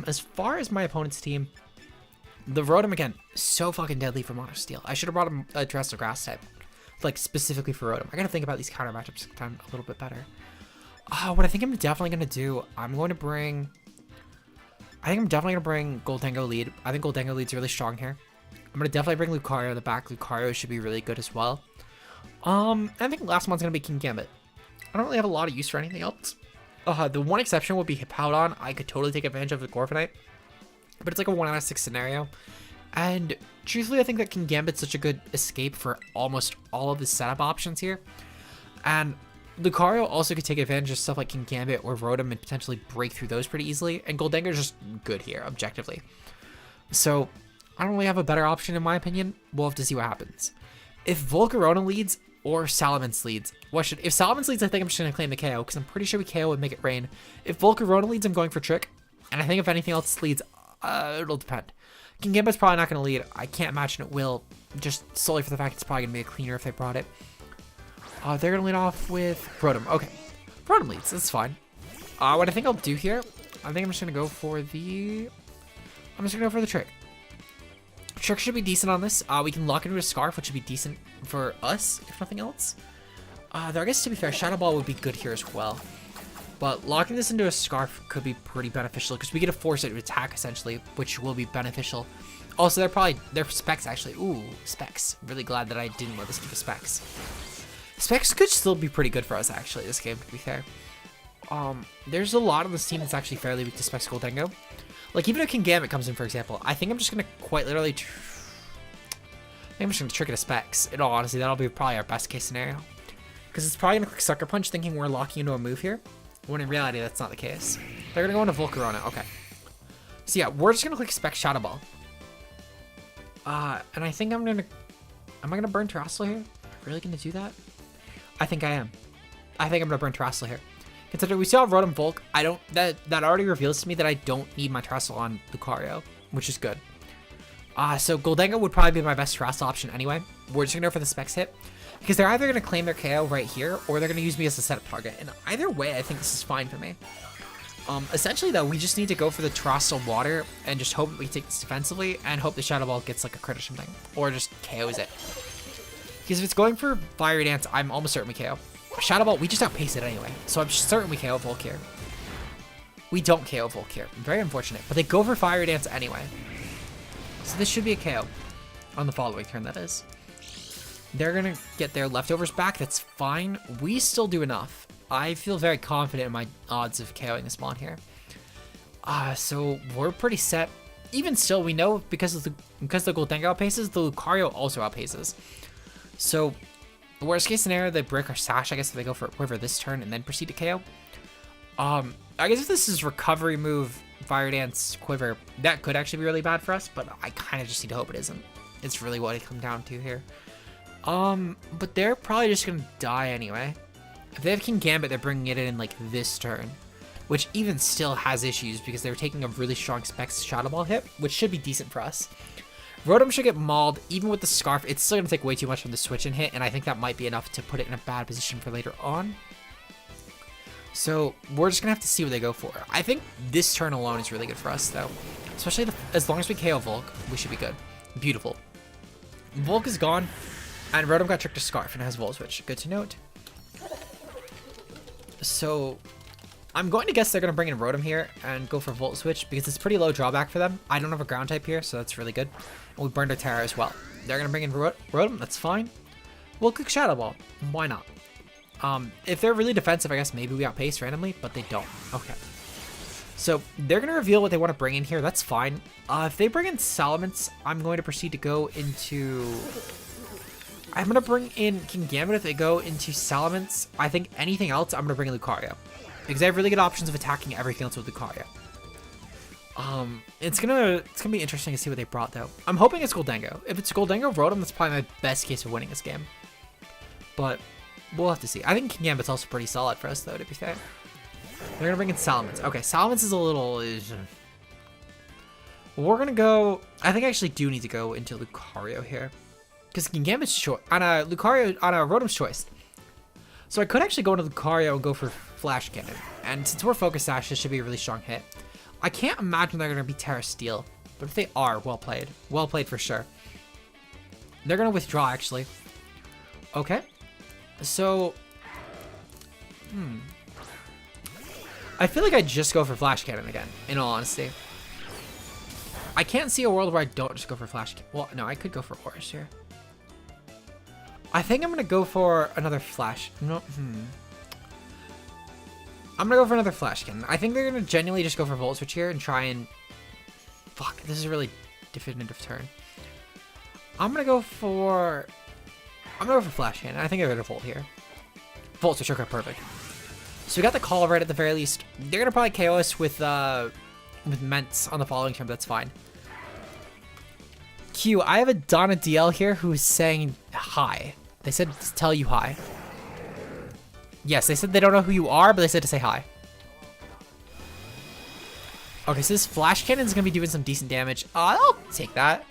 Speaker 1: As far as my opponent's team, the Rotom, again, so fucking deadly for Mono Steel. I should have brought him a Terrestrial Grass type, like specifically for Rotom. I got to think about these counter matchups a little bit better. What I think I'm definitely going to do, I'm definitely going to bring Goldango lead. I think Goldango lead's really strong here. I'm going to definitely bring Lucario in the back. Lucario should be really good as well. I think last one's going to be Kingambit. I don't really have a lot of use for anything else. The one exception would be Hippowdon. I could totally take advantage of the Corviknight, but it's like a 1 out of 6 scenario. And truthfully, I think that Kingambit's such a good escape for almost all of the setup options here. And Lucario also could take advantage of stuff like Kingambit or Rotom and potentially break through those pretty easily. And Goldango is just good here, objectively. So I don't really have a better option in my opinion. We'll have to see what happens. If Volcarona leads, or Salamence leads. If Salamence leads, I think I'm just going to claim the KO, because I'm pretty sure we KO would make it rain. If Volk or Rona leads, I'm going for Trick. And I think if anything else leads, it'll depend. Kingambit's probably not going to lead. I can't imagine it will, just solely for the fact it's probably going to be a cleaner if they brought it. They're going to lead off with Rotom. Okay. Rotom leads. That's fine. What I think I'll do here, I think I'm just going to go for the... I'm just going to go for the Trick. Trick should be decent on this. We can lock into a Scarf, which should be decent for us, if nothing else. Though I guess to be fair, Shadow Ball would be good here as well. But locking this into a Scarf could be pretty beneficial because we get to force it to attack essentially, which will be beneficial. Also, they're Specs actually. Ooh, Specs. Really glad that I didn't let this do the Specs. Specs could still be pretty good for us actually this game, to be fair. There's a lot on this team that's actually fairly weak to Specs Goldengo. Like even if Kingambit comes in, for example, I think I'm just gonna quite literally. I think I'm just gonna trick it to Specs. In all honesty, that'll be probably our best case scenario. Because it's probably gonna click Sucker Punch, thinking we're locking into a move here. When in reality, that's not the case. They're gonna go into Volcarona. Okay. So yeah, we're just gonna click Specs Shadow Ball. And I think I'm gonna. Am I gonna burn Terrestrial here? Am I really gonna do that? I think I am. I think I'm gonna burn Terrestrial here. Considering we still have Rotom Volk, I don't. That already reveals to me that I don't need my Terrestrial on Lucario, which is good. So Goldengo would probably be my best Terrestrial option anyway. We're just gonna go for the Specs hit. Because they're either going to claim their KO right here, or they're going to use me as a setup target. And either way, I think this is fine for me. Essentially, though, we just need to go for the Terrestrial Water and just hope that we take this defensively and hope the Shadow Ball gets like a crit or something. Or just KOs it. Because if it's going for Fire Dance, I'm almost certain we KO. Shadow Ball, we just outpace it anyway. So I'm certain we KO Volk here. We don't KO Volk here. Very unfortunate. But they go for Fire Dance anyway. So this should be a KO. On the following turn, that is. They're going to get their leftovers back. That's fine. We still do enough. I feel very confident in my odds of KOing the spawn here. So we're pretty set. Even still, we know because the Goldengo outpaces, the Lucario also outpaces. So the worst case scenario, they break our Sash, I guess, if they go for a Quiver this turn and then proceed to KO. I guess if this is recovery move, Fire Dance, Quiver, that could actually be really bad for us, but I kind of just need to hope it isn't. It's really what it comes down to here. But they're probably just gonna die anyway. If they have Kingambit, they're bringing it in like this turn, which even still has issues because they're taking a really strong Specs Shadow Ball hit, which should be decent for us. Rotom should get mauled. Even with the Scarf, it's still gonna take way too much from the switch and hit, and I think that might be enough to put it in a bad position for later on. So we're just gonna have to see what they go for. I think this turn alone is really good for us though, especially as long as we KO Volk, we should be good. Beautiful. Volk is gone. And Rotom got tricked to Scarf and has Volt Switch. Good to note. So, I'm going to guess they're going to bring in Rotom here and go for Volt Switch because it's pretty low drawback for them. I don't have a ground type here, so that's really good. And we burned our Tera as well. They're going to bring in Rotom. That's fine. We'll click Shadow Ball. Why not? If they're really defensive, I guess maybe we outpace randomly, but they don't. Okay. So, they're going to reveal what they want to bring in here. That's fine. If they bring in Salamence, I'm going to proceed to go into... I'm going to bring in Kingambit if they go into Salamence. I think anything else, I'm going to bring in Lucario. Because I have really good options of attacking everything else with Lucario. It's gonna be interesting to see what they brought, though. I'm hoping it's Goldengo. If it's Goldengo Rotom, that's probably my best case of winning this game. But we'll have to see. I think Kingambit's also pretty solid for us, though, to be fair. They're going to bring in Salamence. Okay, Salamence is a little... We're going to go... I think I actually do need to go into Lucario here. Because Kingambit's choice on a Rotom's choice. So I could actually go into Lucario and go for Flash Cannon. And since we're Focus Sash, this should be a really strong hit. I can't imagine they're going to be Tera Steel. But if they are, well played. Well played for sure. They're going to withdraw, actually. Okay. So... I feel like I just go for Flash Cannon again, in all honesty. I can't see a world where I don't just go for Flash Cannon. Well, no, I could go for Horus here. I think I'm going to go for another Flash. No, I'm going to go for another Flash Cannon. I think they're going to genuinely just go for Volt Switch here and try and... Fuck, this is a really definitive turn. I'm going to go for Flash Cannon. I think they're going to Volt here. Volt Switch, okay, perfect. So we got the call right at the very least. They're going to probably KO us with Ments on the following turn, but that's fine. Q, I have a Donna DL here who is saying hi. They said to tell you hi. Yes, they said they don't know who you are, but they said to say hi. Okay, so this flash cannon is going to be doing some decent damage. I'll take that.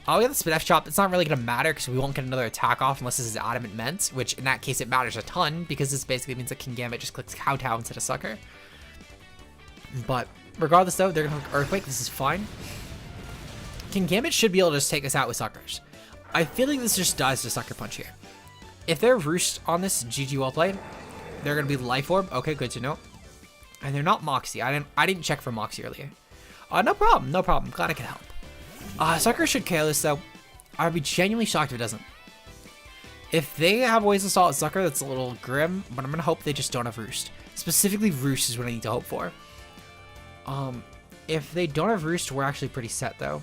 Speaker 1: We got the spin F chop. It's not really going to matter because we won't get another attack off unless this is adamant meant, which in that case it matters a ton because this basically means that Kingambit just clicks kowtow instead of sucker. But regardless though, they're going to earthquake. This is fine. Kingambit should be able to just take us out with suckers. I feel like this just dies to sucker punch here. If they're roost on this, GG well played. They're going to be life orb. Okay, good to know. And they're not Moxie. I didn't check for Moxie earlier. No problem. No problem. Glad I could help. Sucker should KO this though. I'd be genuinely shocked if it doesn't. If they have ways to solve Sucker, that's a little grim, but I'm gonna hope they just don't have Roost. Specifically, Roost is what I need to hope for. If they don't have Roost, we're actually pretty set though.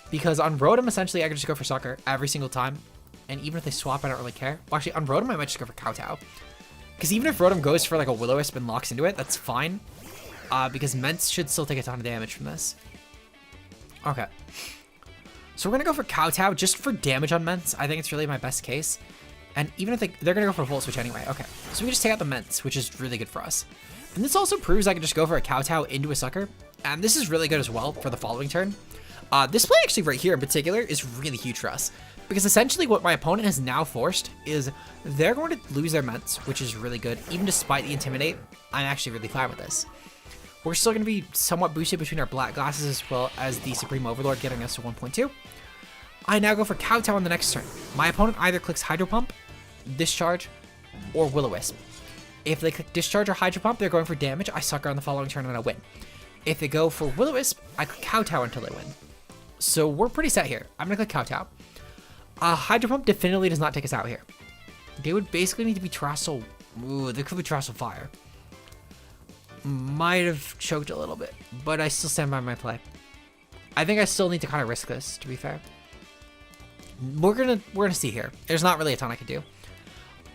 Speaker 1: Because on Rotom, essentially, I can just go for Sucker every single time. And even if they swap, I don't really care. Well, actually, on Rotom, I might just go for Kowtow. Because even if Rotom goes for like a Will-O-Wisp and locks into it, that's fine. Because Ments should still take a ton of damage from this. Okay. So we're going to go for Kowtow just for damage on Ments. I think it's really my best case. And even if they're going to go for Volt Switch anyway. Okay. So we can just take out the Ments, which is really good for us. And this also proves I can just go for a Kowtow into a Sucker. And this is really good as well for the following turn. This play actually right here in particular is really huge for us. Because essentially what my opponent has now forced is they're going to lose their Ments, which is really good. Even despite the Intimidate, I'm actually really fine with this. We're still going to be somewhat boosted between our black glasses as well as the Supreme Overlord getting us to 1.2. I now go for Kowtow on the next turn. My opponent either clicks Hydro Pump, Discharge, or Will-O-Wisp. If they click Discharge or Hydro Pump, they're going for damage. I Sucker on the following turn and I win. If they go for Will-O-Wisp, I click Kowtow until they win. So we're pretty set here. I'm going to click Kowtow. Hydro Pump definitively does not take us out here. They would basically need to be Terrestrial. Ooh, they could be Terrestrial Fire. Might have choked a little bit, but I still stand by my play. I think I still need to kind of risk this, to be fair. We're gonna see here. There's not really a ton I could do.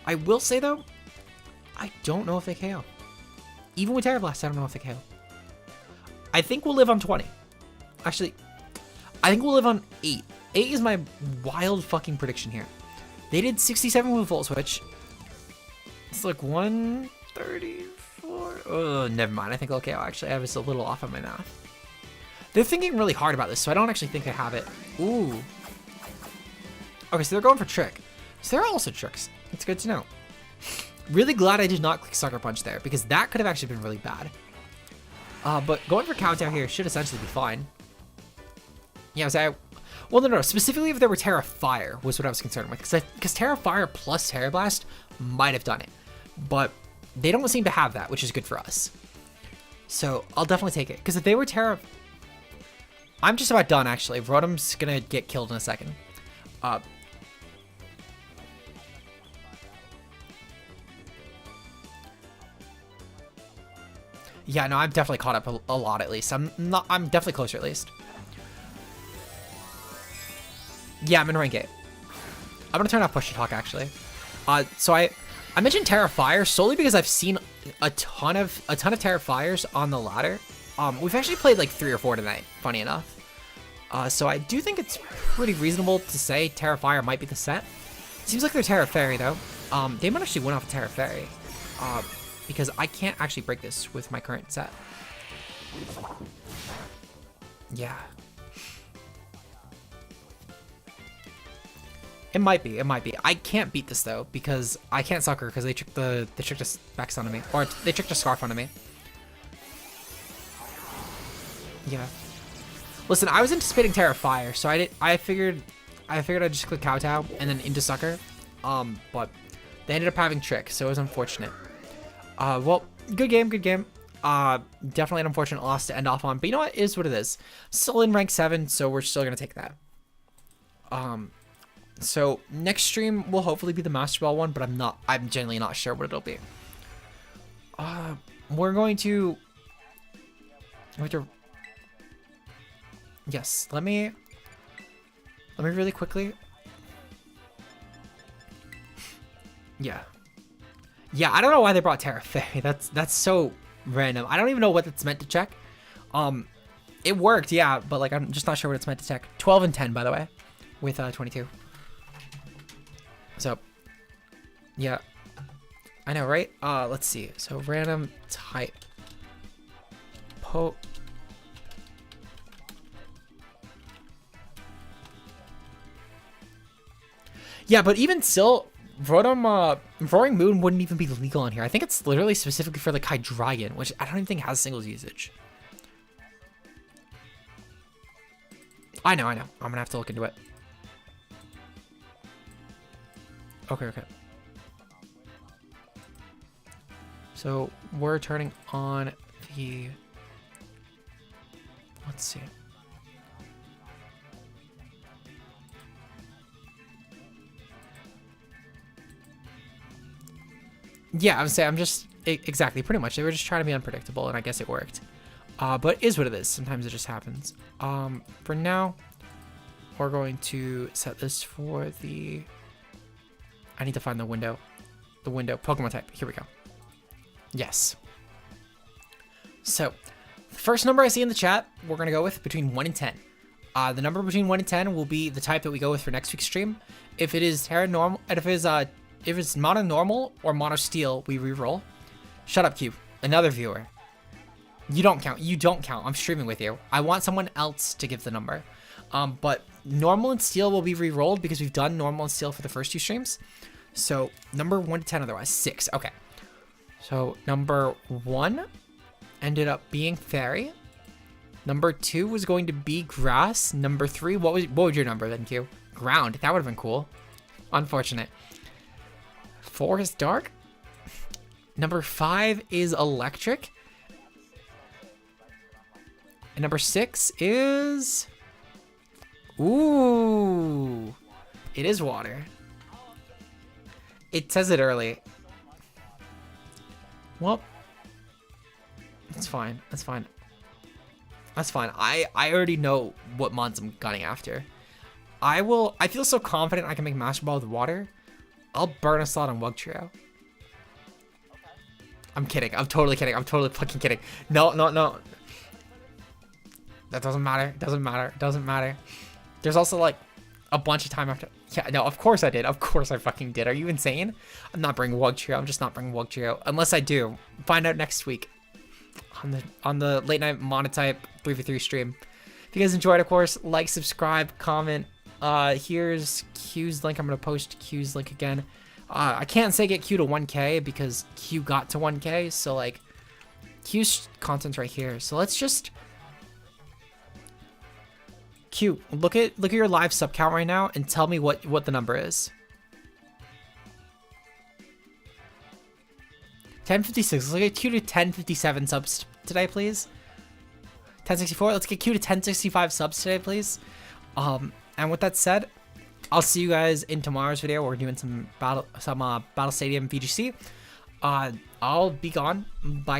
Speaker 1: I will say though, I don't know if they KO. Even with Tera Blast, I don't know if they KO. I think we'll live on 20. Actually, I think we'll live on 8. 8 is my wild fucking prediction here. They did 67 with Volt Switch. It's like 134. Oh, never mind. I think okay. Actually, I was a little off on my math. They're thinking really hard about this, so I don't actually think I have it. Ooh. Okay, so they're going for Trick. So there are also tricks. It's good to know. Really glad I did not click Sucker Punch there, because that could have actually been really bad. But going for Kowtow here should essentially be fine. Yeah, well, no. Specifically, if there were Tera Fire was what I was concerned with, because Tera Fire plus Tera Blast might have done it, but they don't seem to have that, which is good for us. So I'll definitely take it, because if they were Tera, I'm just about done actually. Rotom's gonna get killed in a second. Yeah, no, I'm definitely caught up a lot at least. I'm definitely closer at least. Yeah, I'm in rank 8. I'm gonna turn off push to talk actually. So I mentioned Tera Fire solely because I've seen a ton of Tera Fires on the ladder. We've actually played like 3 or 4 tonight, funny enough. So I do think it's pretty reasonable to say Tera Fire might be the set. Seems like they're Tera Fairy though. They might actually win off a Tera Fairy. Because I can't actually break this with my current set. Yeah. It might be. I can't beat this though, because I can't Sucker because they tricked a Specs onto me. Or they tricked a Scarf onto me. Yeah. Listen, I was anticipating Tera Fire, so I figured I'd just click Kowtow and then into Sucker. But they ended up having Trick, so it was unfortunate. Well, good game. Definitely an unfortunate loss to end off on, but you know what? It is what it is. Still in rank 7, so we're still gonna take that. So next stream will hopefully be the Master Ball one, but I'm genuinely not sure what it'll be. We're going to yes, let me really quickly. Yeah, I don't know why they brought Tera Fairy. That's so random. I don't even know what it's meant to check. It worked, yeah, but like I'm just not sure what it's meant to check. 12 and 10, by the way, with 22. So, yeah. I know, right? Let's see. So, random type. Yeah, but even still, Roaring Moon wouldn't even be legal on here. I think it's literally specifically for like Hydreigon, which I don't even think has singles usage. I know. I'm gonna have to look into it. Okay. So we're turning on the, let's see. Yeah, I would say exactly, pretty much. They were just trying to be unpredictable, and I guess it worked. But it is what it is. Sometimes it just happens. For now, we're going to set this for the, I need to find the window. Pokemon type. Here we go. Yes. So, the first number I see in the chat, we're going to go with between 1 and 10. The number between 1 and 10 will be the type that we go with for next week's stream. If it is Tera normal, and if it's mono normal or mono steel, we reroll. Shut up, Q. Another viewer. You don't count. I'm streaming with you. I want someone else to give the number. But normal and steel will be re-rolled because we've done normal and steel for the first 2 streams. So number 1 to 10 otherwise. 6. Okay. So number 1 ended up being fairy. Number 2 was going to be grass. Number 3, what was your number then, Q? Ground. That would have been cool. Unfortunate. 4 is dark. Number 5 is electric. And number 6 is, ooh, it is water. It says it early. Well, that's fine. I already know what mods I'm gunning after. I feel so confident I can make Master Ball with water. I'll burn a slot on Wugtrio. I'm kidding. I'm totally kidding. I'm totally fucking kidding. No. That doesn't matter. There's also like a bunch of time after. Yeah, no, of course I did. Of course I fucking did. Are you insane? I'm not bringing Wugtrio. I'm just not bringing Wugtrio. Unless I do. Find out next week on the late night Monotype 3v3 stream. If you guys enjoyed, of course, like, subscribe, comment. Here's Q's link. I'm going to post Q's link again. I can't say get Q to 1K because Q got to 1K. So like Q's content's right here. So let's just Q, look at your live sub count right now and tell me what the number is. 1056. Let's get Q to 1057 subs today, please. 1064. Let's get Q to 1065 subs today, please. And with that said, I'll see you guys in tomorrow's video. We're doing some Battle Stadium VGC. I'll be gone. Bye.